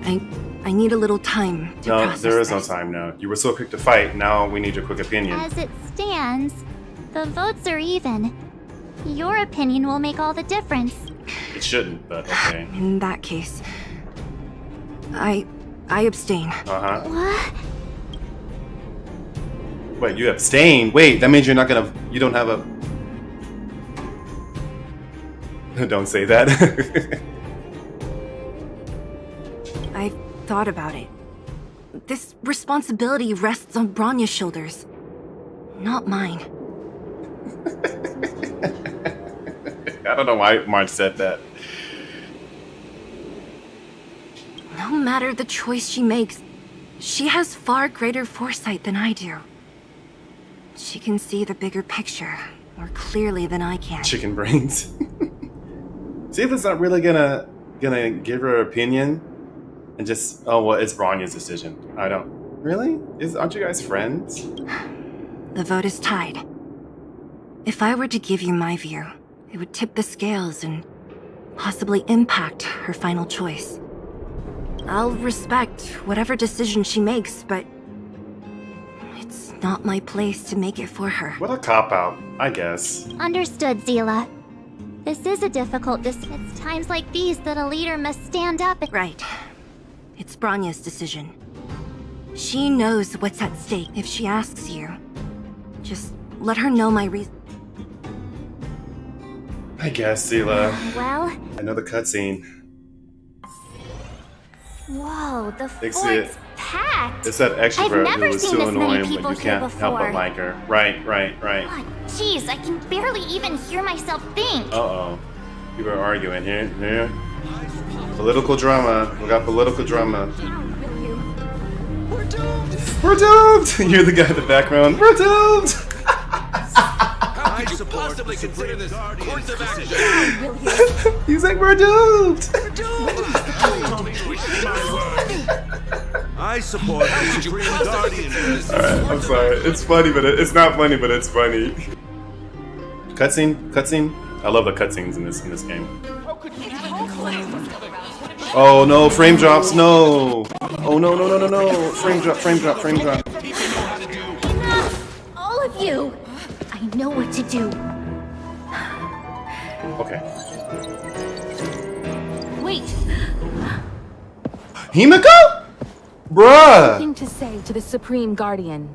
I need a little time to process there is no this. time now. You were so quick to fight, now we need your quick opinion. As it stands, the votes are even. Your opinion will make all the difference. It shouldn't, but okay. In that case, I abstain. Uh-huh. What? Wait, you abstain? Wait, that means you don't have a... Don't say that. I've thought about it. This responsibility rests on Bronya's shoulders, not mine. I don't know why Marge said that. No matter the choice she makes, she has far greater foresight than I do. She can see the bigger picture more clearly than I can. Chicken brains. See if it's not really gonna give her opinion and just, oh well, it's Bronya's decision. I don't really? Aren't you guys friends? The vote is tied. If I were to give you my view, it would tip the scales and possibly impact her final choice. I'll respect whatever decision she makes, but it's not my place to make it for her. What a cop-out, I guess. Understood, Zila. This is a difficult decision. It's times like these that a leader must stand up and... Right. It's Bronya's decision. She knows what's at stake. If she asks you, just let her know my reason. I guess, Zila. Well... Another cutscene. Whoa, the Fix fort's it. packed. It's that extrovert I've never who is seen so this many annoying, people but you here can't help but before. like her. Right. Jeez, I can barely even hear myself think. Uh-oh. People are arguing here. Here. Political drama. We got political drama. We're doomed! We're doomed! You're the guy in the background. We're doomed! How could you possibly consider this course of action? He's like, we're doomed! We're doomed! I support the Supreme Guardian. Alright, I'm sorry. It's funny, but it's not funny, but it's funny. Cutscene. I love the cutscenes in this game. Oh no, frame drops, no! Oh no. Frame drop. Enough! All of you! I know what to do. Okay. Wait! Himiko? Bruh! Nothing to say to the Supreme Guardian.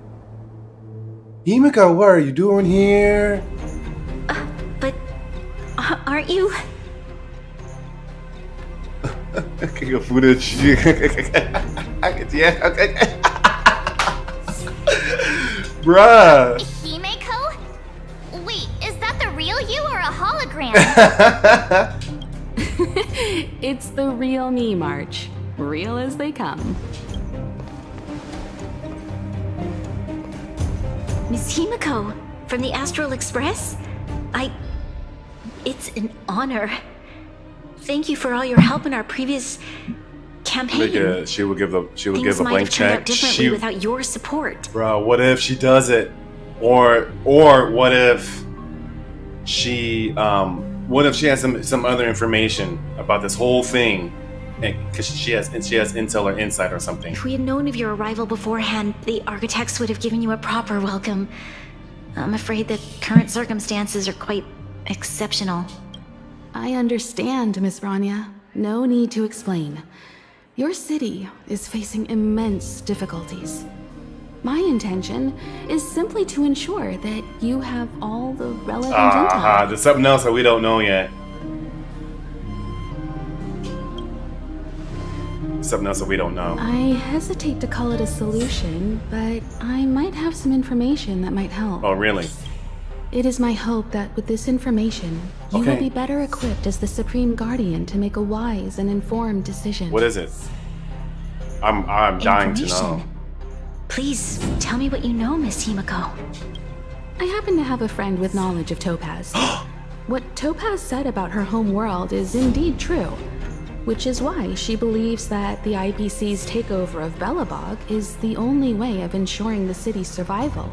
Himiko, what are you doing here? But aren't you? Okay, your footage. Yeah, okay. Bruh. Himeko? Wait, is that the real you or a hologram? It's the real me, March. Real as they come. Miss Himiko, from the Astral Express? It's an honor. Thank you for all your help in our previous campaign. She would give a Things might blank have turned out check. differently without your support. Bro, what if she does it? Or what if she has some other information about this whole thing? Because she has intel or insight or something. If we had known of your arrival beforehand, the architects would have given you a proper welcome. I'm afraid the current circumstances are quite exceptional. I understand, Miss Rania. No need to explain. Your city is facing immense difficulties. My intention is simply to ensure that you have all the relevant intel. There's something else that we don't know yet. Something else that we don't know. I hesitate to call it a solution, but I might have some information that might help. Oh, really? It is my hope that with this information, you will be better equipped as the Supreme Guardian to make a wise and informed decision. What is it? I'm dying to know. Please, tell me what you know, Miss Himiko. I happen to have a friend with knowledge of Topaz. What Topaz said about her home world is indeed true, which is why she believes that the IPC's takeover of Belobog is the only way of ensuring the city's survival.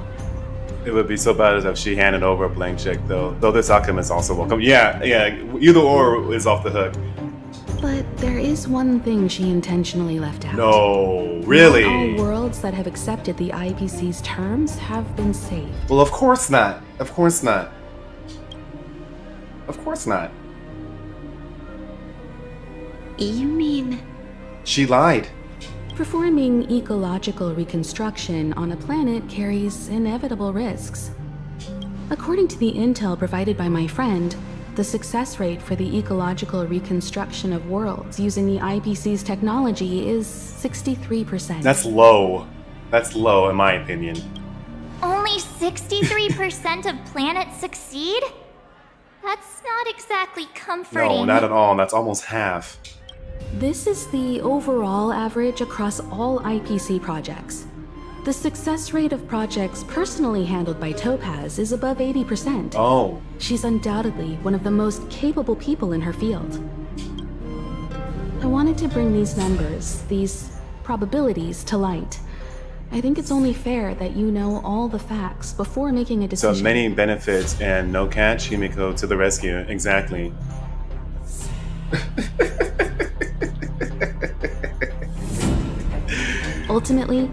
It would be so bad as if she handed over a blank check, though. Though this outcome is also welcome. Yeah. Either or is off the hook. But there is one thing she intentionally left out. No, really? Not all worlds that have accepted the IPC's terms have been saved. Well, of course not. Of course not. Of course not. You mean... She lied. Performing ecological reconstruction on a planet carries inevitable risks. According to the intel provided by my friend, the success rate for the ecological reconstruction of worlds using the IPC's technology is 63%. That's low. That's low, in my opinion. Only 63% of planets succeed? That's not exactly comforting. No, not at all. That's almost half. This is the overall average across all IPC projects. The success rate of projects personally handled by Topaz is above 80%. Oh. She's undoubtedly one of the most capable people in her field. I wanted to bring these numbers, these probabilities, to light. I think it's only fair that you know all the facts before making a decision. So many benefits and no catch, Himiko to the rescue. Exactly. Ultimately,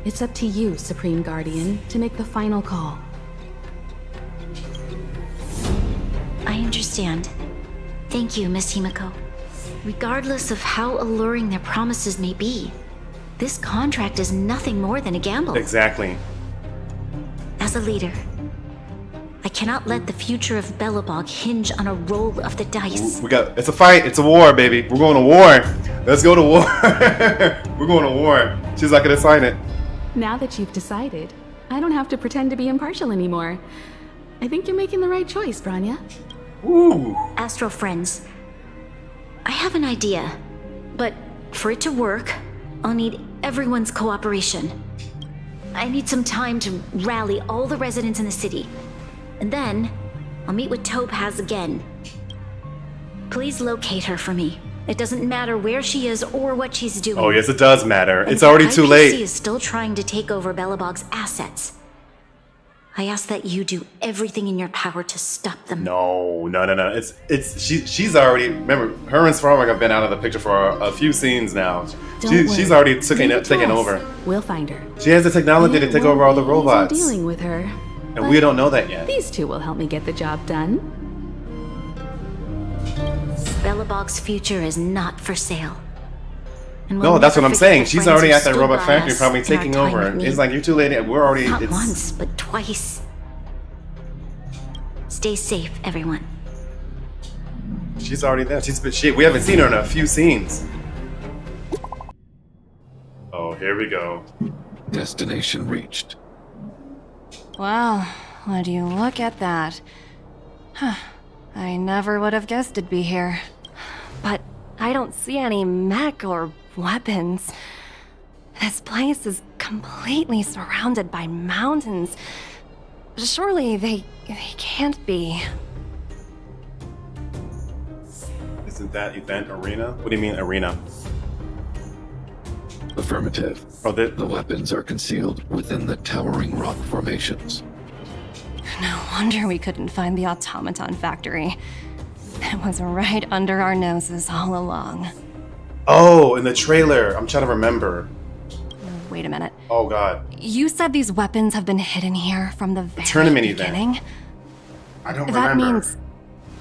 it's up to you, Supreme Guardian, to make the final call. I understand. Thank you, Miss Himiko. Regardless of how alluring their promises may be, this contract is nothing more than a gamble. Exactly. As a leader, I cannot let the future of Belobog hinge on a roll of the dice. It's a fight. It's a war, baby. We're going to war. Let's go to war. We're going to war. She's not going to sign it. Now that you've decided, I don't have to pretend to be impartial anymore. I think you're making the right choice, Branya. Ooh. Astro friends. I have an idea, but for it to work, I'll need everyone's cooperation. I need some time to rally all the residents in the city. And then, I'll meet with Topaz again. Please locate her for me. It doesn't matter where she is or what she's doing. Oh, yes, it does matter. And It's already too late. The IPC is still trying to take over Belobog's assets. I ask that you do everything in your power to stop them. No. She's already, remember, her and Svarog have been out of the picture for a few scenes now. She's already taken over. We'll find her. She has the technology to take over all the robots. Dealing with her. And we don't know that yet. These two will help me get the job done. Belobog's future is not for sale. And No, we'll that's never what I'm forget saying. the She's friends already who at that stood robot by factory, us probably in our taking time over. of need. It's like, you're too late. We're already. Not once, but twice. Stay safe, everyone. She's already there. We haven't seen her in a few scenes. Oh, here we go. Destination reached. Wow, would you look at that? Huh. I never would have guessed it'd be here. But I don't see any mech or weapons. This place is completely surrounded by mountains. Surely they can't be. Isn't that event arena? What do you mean arena? Affirmative. Oh, the weapons are concealed within the towering rock formations. No wonder we couldn't find the automaton factory. It was right under our noses all along. Oh, in the trailer. I'm trying to remember. Wait a minute. Oh, God. You said these weapons have been hidden here from the very tournament beginning? event. I don't That remember. means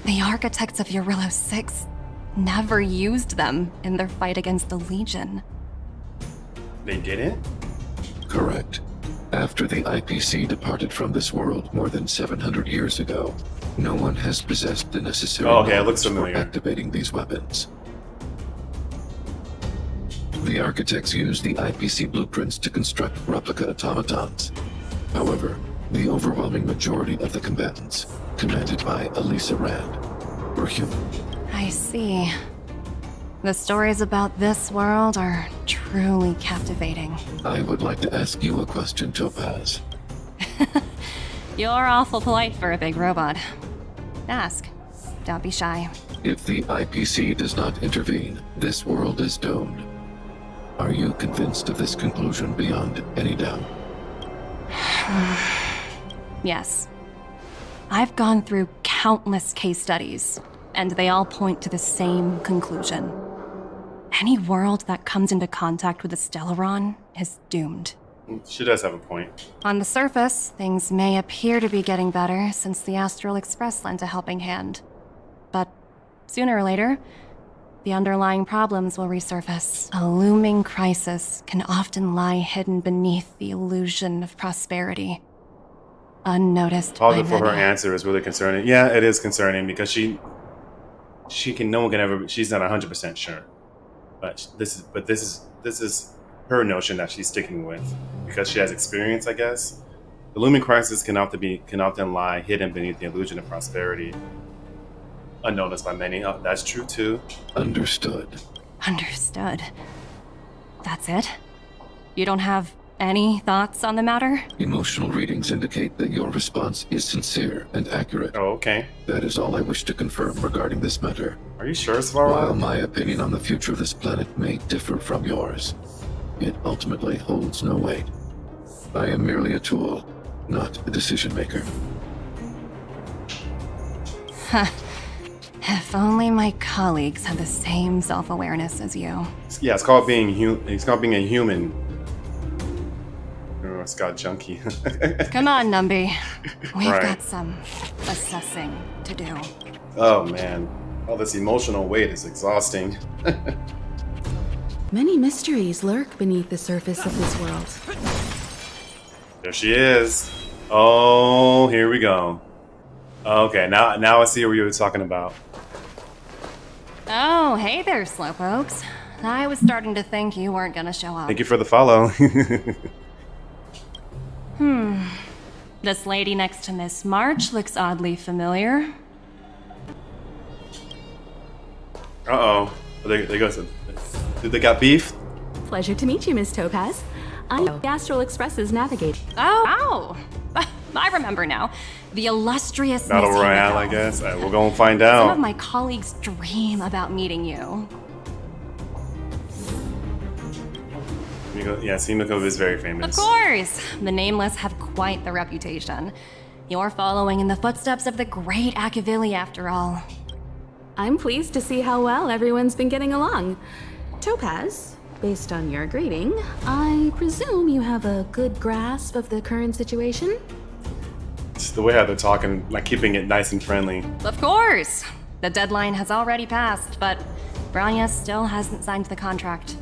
the architects of Eurillo 6 never used them in their fight against the Legion. They didn't? Correct. After the IPC departed from this world more than 700 years ago, no one has possessed the necessary Okay, it looks knowledge familiar. for activating these weapons. The architects used the IPC blueprints to construct replica automatons. However, the overwhelming majority of the combatants, commanded by Elisa Rand, were human. I see. The stories about this world are truly captivating. I would like to ask you a question, Topaz. You're awful polite for a big robot. Ask. Don't be shy. If the IPC does not intervene, this world is doomed. Are you convinced of this conclusion beyond any doubt? Yes. I've gone through countless case studies, and they all point to the same conclusion. Any world that comes into contact with a Stellaron is doomed. She does have a point. On the surface, things may appear to be getting better since the Astral Express lent a helping hand. But sooner or later, the underlying problems will resurface. A looming crisis can often lie hidden beneath the illusion of prosperity. Unnoticed by Pause before her many. answer is really concerning. Yeah, it is concerning because she's not 100% sure. But this is her notion that she's sticking with because she has experience, I guess. The looming crisis can often lie hidden beneath the illusion of prosperity, unnoticed by many. Oh, that's true too. Understood. Understood. That's it? You don't have any thoughts on the matter? Emotional readings indicate that your response is sincere and accurate. Oh, okay. That is all I wish to confirm regarding this matter. Are you sure, Svarog? While my opinion on the future of this planet may differ from yours, it ultimately holds no weight. I am merely a tool, not a decision maker. If only my colleagues had the same self-awareness as you. Yeah, it's called being a human. Oh, it's got junky. Come on, Numby. We've Right. got some assessing to do. Oh man, all this emotional weight is exhausting. Many mysteries lurk beneath the surface of this world. There she is. Oh, here we go. Okay, now I see what you were talking about. Oh, hey there, Slowpokes. I was starting to think you weren't gonna show up. Thank you for the follow. This lady next to Miss March looks oddly familiar. Uh-oh. They go. Did they got beef? Pleasure to meet you, Miss Topaz. I'm the Astral Express's navigator. Oh, I remember now. The illustrious Battle Miss Royale, Himiko. I guess. We're gonna find Some of out. my colleagues dream about meeting you. Yeah, Himiko is very famous. Of course! The Nameless have quite the reputation. You're following in the footsteps of the great Akavili, after all. I'm pleased to see how well everyone's been getting along. Topaz, based on your greeting, I presume you have a good grasp of the current situation? Just the way how they're talking, like keeping it nice and friendly. Of course! The deadline has already passed, but Branya still hasn't signed the contract.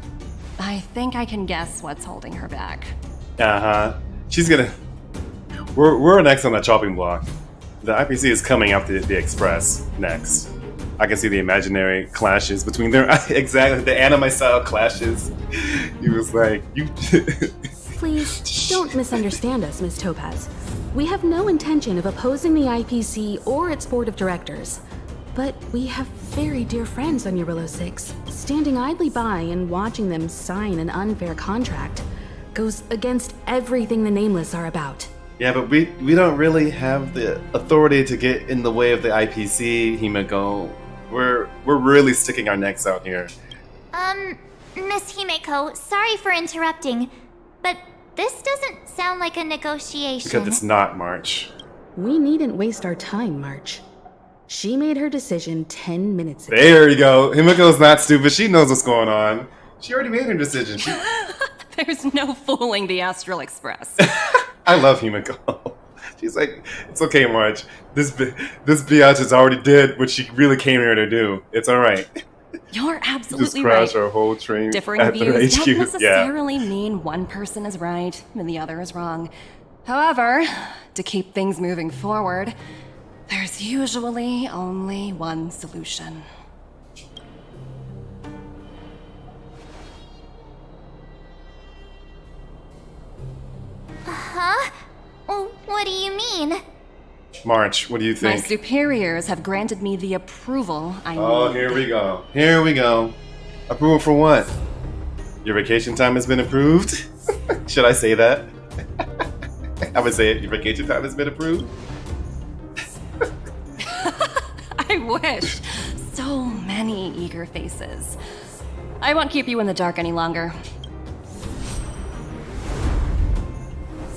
I think I can guess what's holding her back. Uh-huh. She's gonna... We're next on the chopping block. The IPC is coming after the Express next. I can see the imaginary clashes between them. Exactly, the anime-style clashes. He was like, you... Please, don't misunderstand us, Miss Topaz. We have no intention of opposing the IPC or its board of directors. But we have very dear friends on Eurillo 6. Standing idly by and watching them sign an unfair contract goes against everything the Nameless are about. Yeah, but we don't really have the authority to get in the way of the IPC, Himiko. We're really sticking our necks out here. Miss Himeko, sorry for interrupting, but this doesn't sound like a negotiation. Because it's not, March. We needn't waste our time, March. She made her decision 10 minutes ago. There you go. Himiko's not stupid. She knows what's going on. She already made her decision. There's no fooling the Astral Express. I love Himiko. She's like, it's okay, March. This biatch has already did what she really came here to do. It's all right. You're absolutely Just crash right. our whole train Differing at their views HQ. don't necessarily mean one person is right and the other is wrong. However, to keep things moving forward, there's usually only one solution. Huh? What do you mean? March, what do you My think? superiors have granted me the approval I need. Oh, here we go. Here we go. Approval for what? Your vacation time has been approved? Should I say that? I would say it. Your vacation time has been approved? I wish. So many eager faces. I won't keep you in the dark any longer.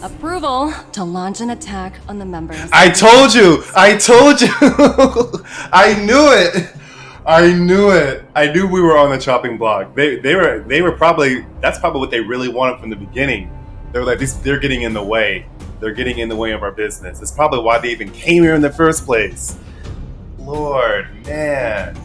Approval to launch an attack on the members. I told you! I told you! I knew it! I knew it! I knew we were on the chopping block. They were probably, that's probably what they really wanted from the beginning. They were like, they're getting in the way. They're getting in the way of our business. That's probably why they even came here in the first place. Lord, man.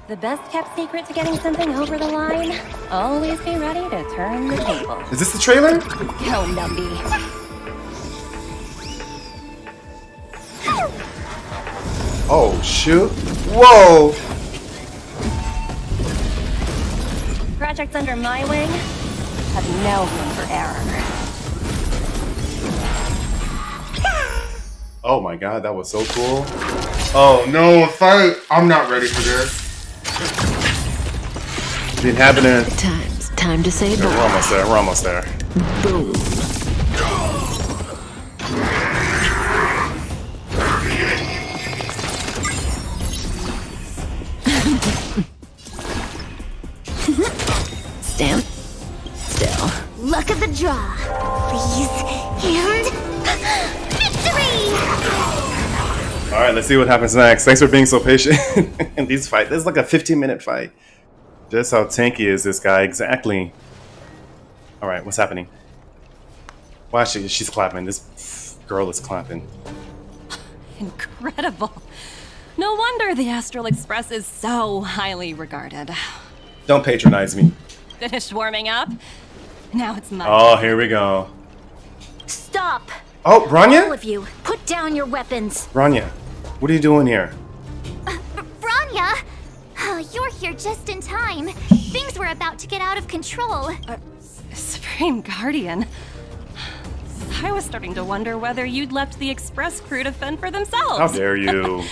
The best kept secret to getting something over the line? Always be ready to turn the table. Is this the trailer? Go, Numby. Oh, shoot. Whoa! Projects under my wing have no room for error. Oh my god, that was so cool. Oh no, a fight! I'm not ready for this. The inhabitants. Time to say We're almost there, we're almost there. boom. Stand still. Luck of the draw. Please. And... victory! Alright, let's see what happens next. Thanks for being so patient in these fights. This is like a 15-minute fight. Just how tanky is this guy exactly? Alright, what's happening? Well, actually, she's clapping. This girl is clapping. Incredible. No wonder the Astral Express is so highly regarded. Don't patronize me. Finished warming up? Now it's my Oh, here we go. Stop! Oh, Branya? All of you, put down your weapons. Branya, what are you doing here? Branya! Oh, you're here just in time. Things were about to get out of control. Supreme Guardian. I was starting to wonder whether you'd left the Express crew to fend for themselves. How dare you?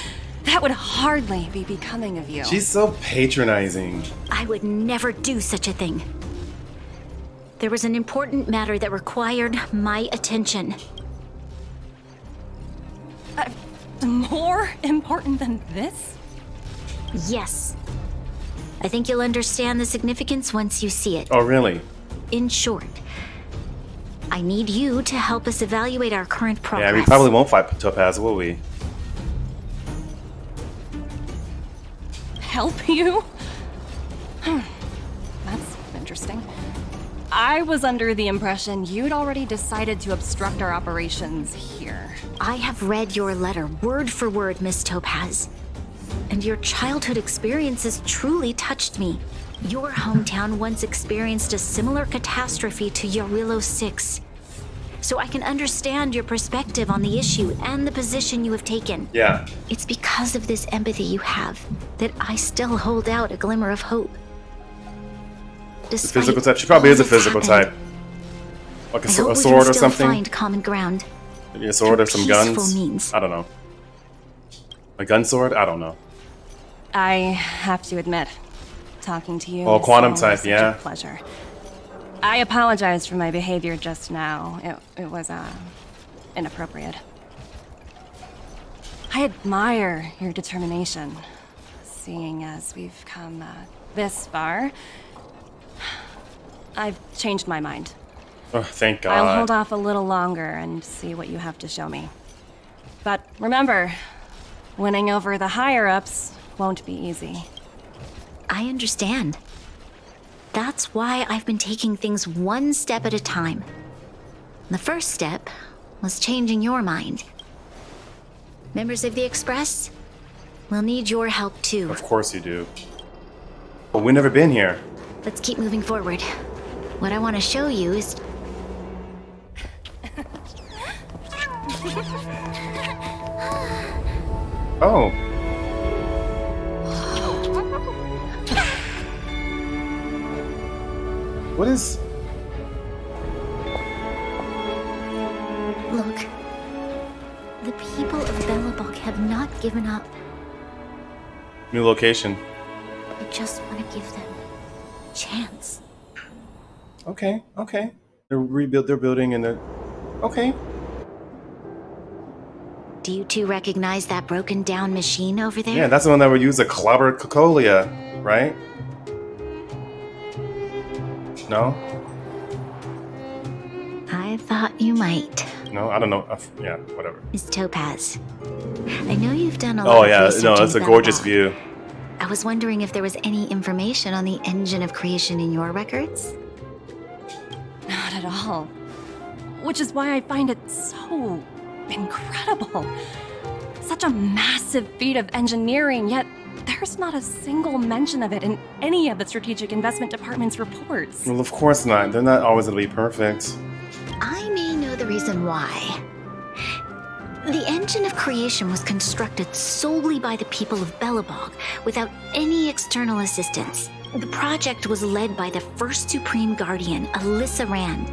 That would hardly be becoming of you. She's so patronizing. I would never do such a thing. There was an important matter that required my attention. More important than this? Yes. I think you'll understand the significance once you see it. Oh, really? In short, I need you to help us evaluate our current progress. Yeah, we probably won't fight Topaz, will we? Help you? That's interesting. I was under the impression you'd already decided to obstruct our operations here. I have read your letter word for word, Miss Topaz. And your childhood experiences truly touched me. Your hometown once experienced a similar catastrophe to Yarillo 6. So I can understand your perspective on the issue and the position you have taken. Yeah. It's because of this empathy you have that I still hold out a glimmer of hope. The physical type. She probably is a physical type. Like a sword or something. Find common ground. Maybe a sword or some guns. Means. I don't know. A gun sword? I don't know. I have to admit, talking to you. Oh, quantum type, such yeah. A pleasure. I apologize for my behavior just now. It was inappropriate. I admire your determination, seeing as we've come this far. I've changed my mind. Oh, thank God. I'll hold off a little longer and see what you have to show me. But remember, winning over the higher-ups won't be easy. I understand. That's why I've been taking things one step at a time. The first step was changing your mind. Members of the Express, we'll need your help too. Of course you do. But we've never been here. Let's keep moving forward. What I want to show you is... Oh. What is... Look. The people of Belobog have not given up. New location. I just want to give them a chance. Okay, okay. They're building and they're... Okay. Do you two recognize that broken down machine over there? Yeah, that's the one that would use a clobber cocolia, right? No? I thought you might. No, I don't know. Yeah, whatever. Miss Topaz, I know you've done a lot of research. Oh yeah, no, it's a gorgeous view. I was wondering if there was any information on the engine of creation in your records? Not at all. Which is why I find it so incredible. Such a massive feat of engineering, yet there's not a single mention of it in any of the Strategic Investment Department's reports. Well, of course not. They're not always going to be perfect. I may know the reason why. The engine of creation was constructed solely by the people of Belobog, without any external assistance. The project was led by the first Supreme Guardian, Alyssa Rand.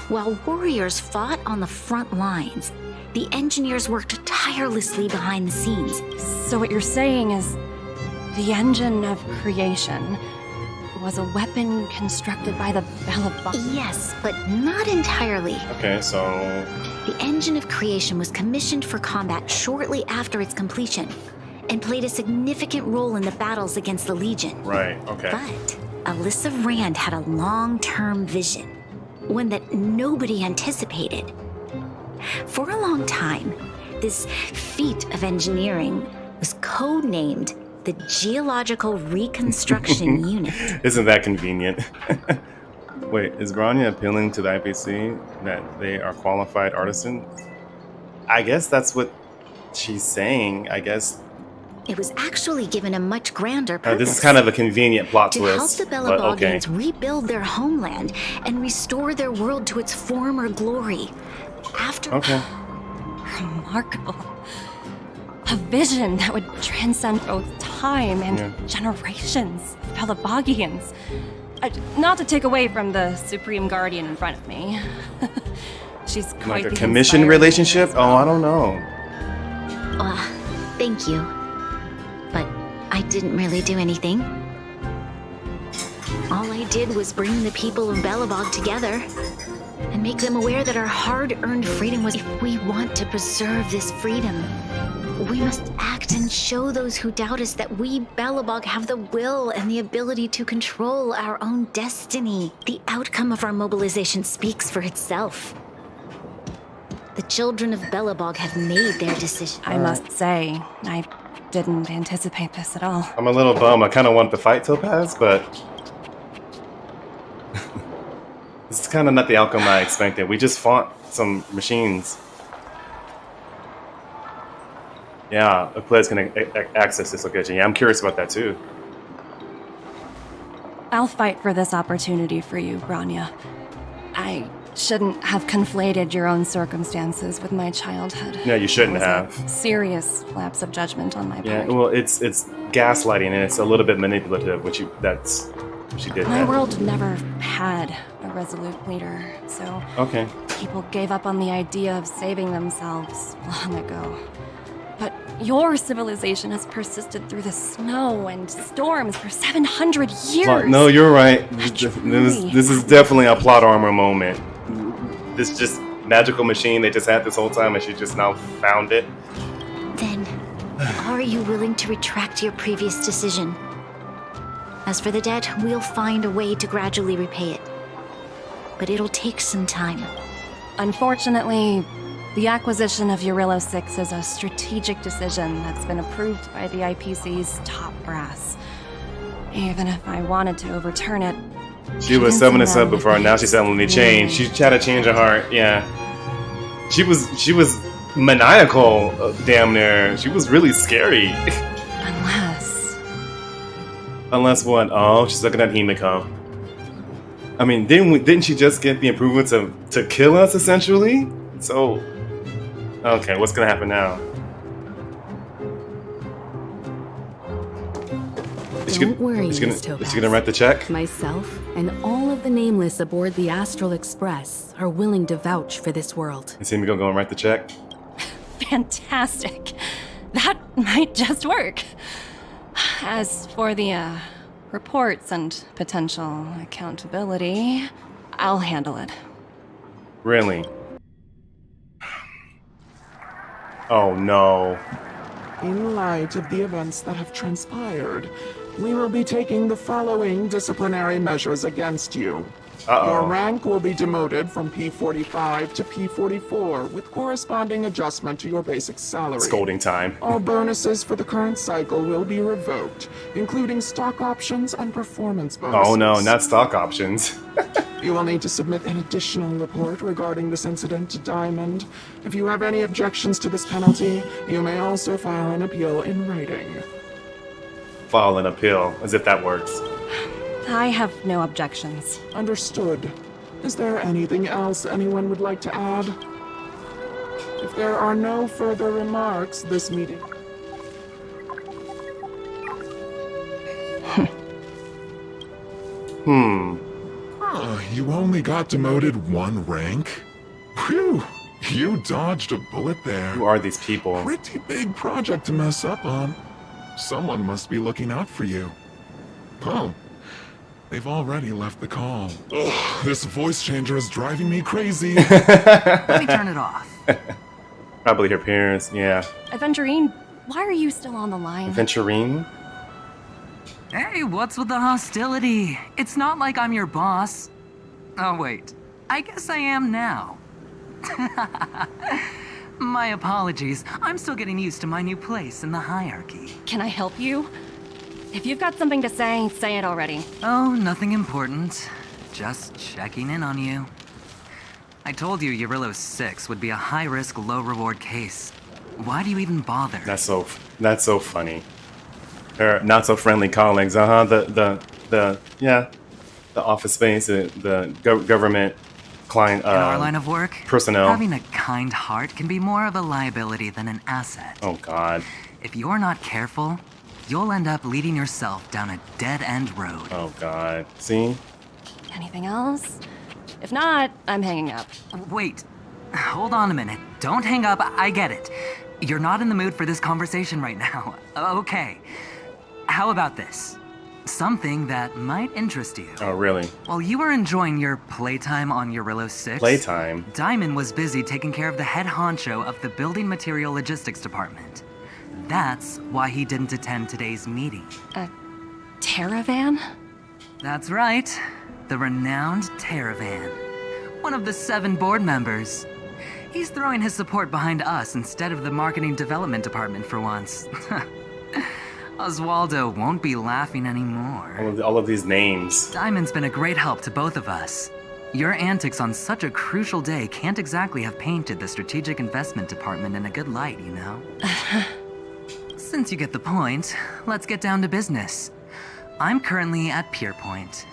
While warriors fought on the front lines, the engineers worked tirelessly behind the scenes. So what you're saying is, the engine of creation was a weapon constructed by the Belobog? Yes, but not entirely. Okay, so... The engine of creation was commissioned for combat shortly after its completion, and played a significant role in the battles against the Legion. Right, okay. But Alyssa Rand had a long-term vision, one that nobody anticipated. For a long time, this feat of engineering was codenamed the Geological Reconstruction Unit. Isn't that convenient? Wait, is Grania appealing to the IPC that they are qualified artisans? I guess that's what she's saying, I guess. It was actually given a much grander purpose. This is kind of a convenient plot twist. To help the Belobogians rebuild their homeland and restore their world to its former glory. After... Okay. Remarkable. A vision that would transcend both time and generations of Belobogians. Not to take away from the Supreme Guardian in front of me. She's quite like a commission relationship? Oh, I don't know. Thank you. I didn't really do anything. All I did was bring the people of Belobog together and make them aware that our hard-earned freedom was... If we want to preserve this freedom, we must act and show those who doubt us that we, Belobog, have the will and the ability to control our own destiny. The outcome of our mobilization speaks for itself. The children of Belobog have made their decision. I must say, I didn't anticipate this at all. I'm a little bummed. I kind of wanted to fight Topaz, but this is kind of not the outcome I expected. We just fought some machines. Yeah, a player's gonna access this location. Yeah, I'm curious about that too. I'll fight for this opportunity for you, Branya. I shouldn't have conflated your own circumstances with my childhood. No, you shouldn't have. Serious lapse of judgment on my part. Yeah, well, it's gaslighting and it's a little bit manipulative, which that's what you did. My world never had a resolute leader, so okay. People gave up on the idea of saving themselves long ago. But your civilization has persisted through the snow and storms for 700 years. No, you're right. This is definitely a plot armor moment. This just magical machine they just had this whole time and she just now found it. Then, are you willing to retract your previous decision? As for the debt, we'll find a way to gradually repay it. But it'll take some time. Unfortunately, the acquisition of Eurillo 6 is a strategic decision that's been approved by the IPC's top brass. Even if I wanted to overturn it, she was selling us up before, and now she's suddenly changed. She had to change her heart. Yeah, she was maniacal, damn near. She was really scary. Unless what? Oh, she's looking at Himiko. I mean, didn't she just get the approval to kill us essentially? So, okay, what's gonna happen now? Don't worry, Miss Topaz. Is she gonna write the check? Myself and all of the nameless aboard the Astral Express are willing to vouch for this world. Is Himiko gonna write the check? Fantastic. That might just work. As for the reports and potential accountability, I'll handle it. Really? Oh no. In light of the events that have transpired, we will be taking the following disciplinary measures against you. Your rank will be demoted from P45 to P44 with corresponding adjustment to your basic salary. Scolding time. All bonuses for the current cycle will be revoked, including stock options and performance bonuses. Oh no, not stock options. You will need to submit an additional report regarding this incident to Diamond. If you have any objections to this penalty, you may also file an appeal in writing. File an appeal, as if that works. I have no objections. Understood. Is there anything else anyone would like to add? If there are no further remarks, this meeting... You only got demoted one rank? Phew! You dodged a bullet there. Who are these people? Pretty big project to mess up on. Someone must be looking out for you. Oh. They've already left the call. Ugh, this voice changer is driving me crazy. Let me turn it off. Probably her parents, yeah. Aventurine, why are you still on the line? Aventurine? Hey, what's with the hostility? It's not like I'm your boss. Oh, wait. I guess I am now. My apologies. I'm still getting used to my new place in the hierarchy. Can I help you? If you've got something to say it already. Oh, nothing important. Just checking in on you. I told you Eurillo 6 would be a high-risk, low-reward case. Why do you even bother? That's so funny. Her not-so-friendly colleagues, the office space, the government client, in our line of work, personnel. Having a kind heart can be more of a liability than an asset. Oh, God. If you're not careful, you'll end up leading yourself down a dead-end road. Oh, God. See? Anything else? If not, I'm hanging up. Wait. Hold on a minute. Don't hang up. I get it. You're not in the mood for this conversation right now. Okay. How about this? Something that might interest you. Oh, really? While you were enjoying your playtime on Eurillo 6, Playtime? Diamond was busy taking care of the head honcho of the Building Material Logistics Department. That's why he didn't attend today's meeting. A Terravan? That's right. The renowned Terravan. One of the 7 board members. He's throwing his support behind us instead of the Marketing Development Department for once. Oswaldo won't be laughing anymore. All of these names. Diamond's been a great help to both of us. Your antics on such a crucial day can't exactly have painted the Strategic Investment Department in a good light, you know? Since you get the point, let's get down to business. I'm currently at Pierpoint.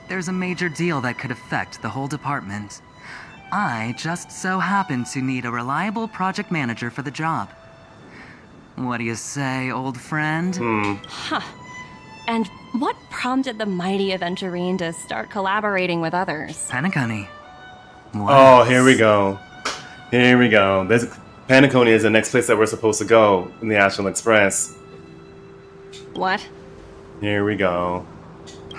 There's a major deal that could affect the whole department. I just so happen to need a reliable project manager for the job. What do you say, old friend? Huh. And what prompted the mighty Aventurine to start collaborating with others? Paniconi. Oh, here we go. Here we go. Paniconi is the next place that we're supposed to go in the Astral Express. What? Here we go.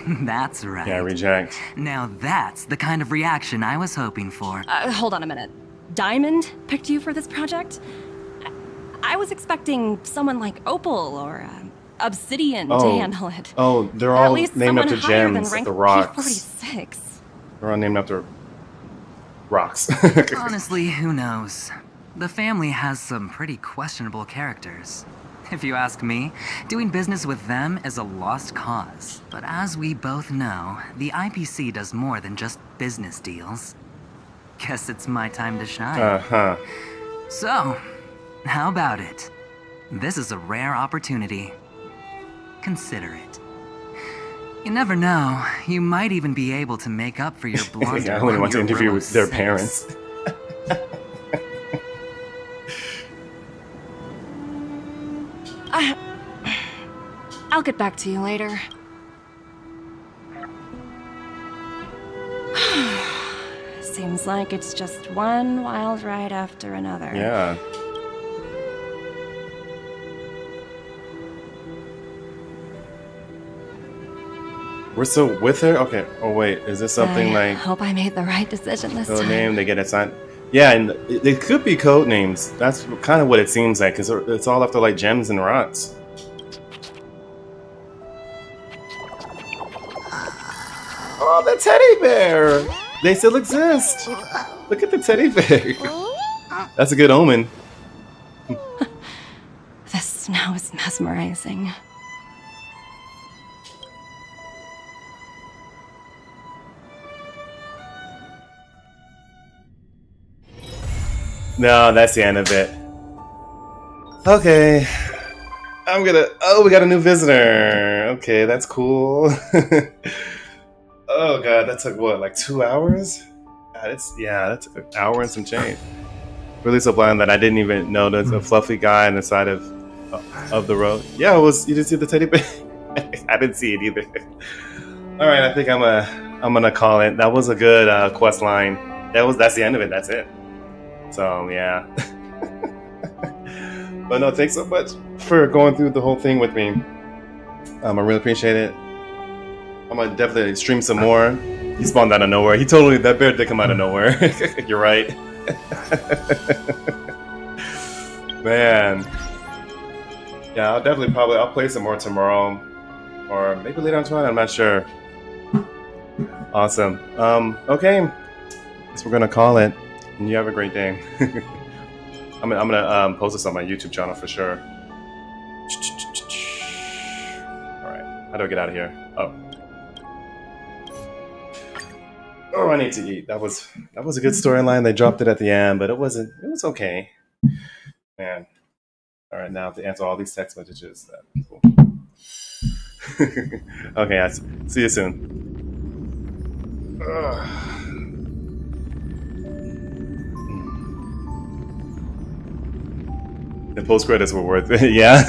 That's right. Yeah, reject. Now that's the kind of reaction I was hoping for. Hold on a minute. Diamond picked you for this project? I was expecting someone like Opal or Obsidian to handle it. Oh, they're Or at all least named someone after higher than gems, rank the rocks. P46. They're all named after rocks. Honestly, who knows? The family has some pretty questionable characters. If you ask me, doing business with them is a lost cause. But as we both know, the IPC does more than just business deals. Guess it's my time to shine. Uh-huh. So, how about it? This is a rare opportunity. Consider it. You never know, you might even be able to make up for your blunder. I only want to on interview Eurillo with their 6. parents. I'll get back to you later. Seems like it's just one wild ride after another. Yeah. We're still with her? Okay. Oh, wait. Is this something I like hope I made the right decision this code time. name? They get assigned. Yeah, and they could be code names. That's kind of what it seems like, because it's all after like gems and rocks. Oh, the teddy bear! They still exist. Look at the teddy bear. That's a good omen. The snow is mesmerizing. No, that's the end of it. Okay. Oh, we got a new visitor. Okay, that's cool. Oh god, that took what, like 2 hours? God, that took an hour and some change. Really so blind that I didn't even know there's a fluffy guy on the side of the road. Yeah, you didn't see the teddy bear? I didn't see it either. All right, I think I'm gonna call it. That was a good quest line. That's the end of it. That's it. So yeah. But no, thanks so much for going through the whole thing with me. I really appreciate it. I'm gonna definitely stream some more. He spawned out of nowhere. That bear did come out of nowhere. You're right. Man. Yeah, I'll play some more tomorrow. Or maybe later on tonight, I'm not sure. Awesome. Okay. Guess we're gonna call it. And you have a great day. I'm gonna post this on my YouTube channel for sure. Alright. How do I get out of here? Oh, I need to eat. That was a good storyline. They dropped it at the end, but it was okay. Man. Alright, now I have to answer all these text messages. Cool. Okay, see you soon. The post credits were worth it, yeah.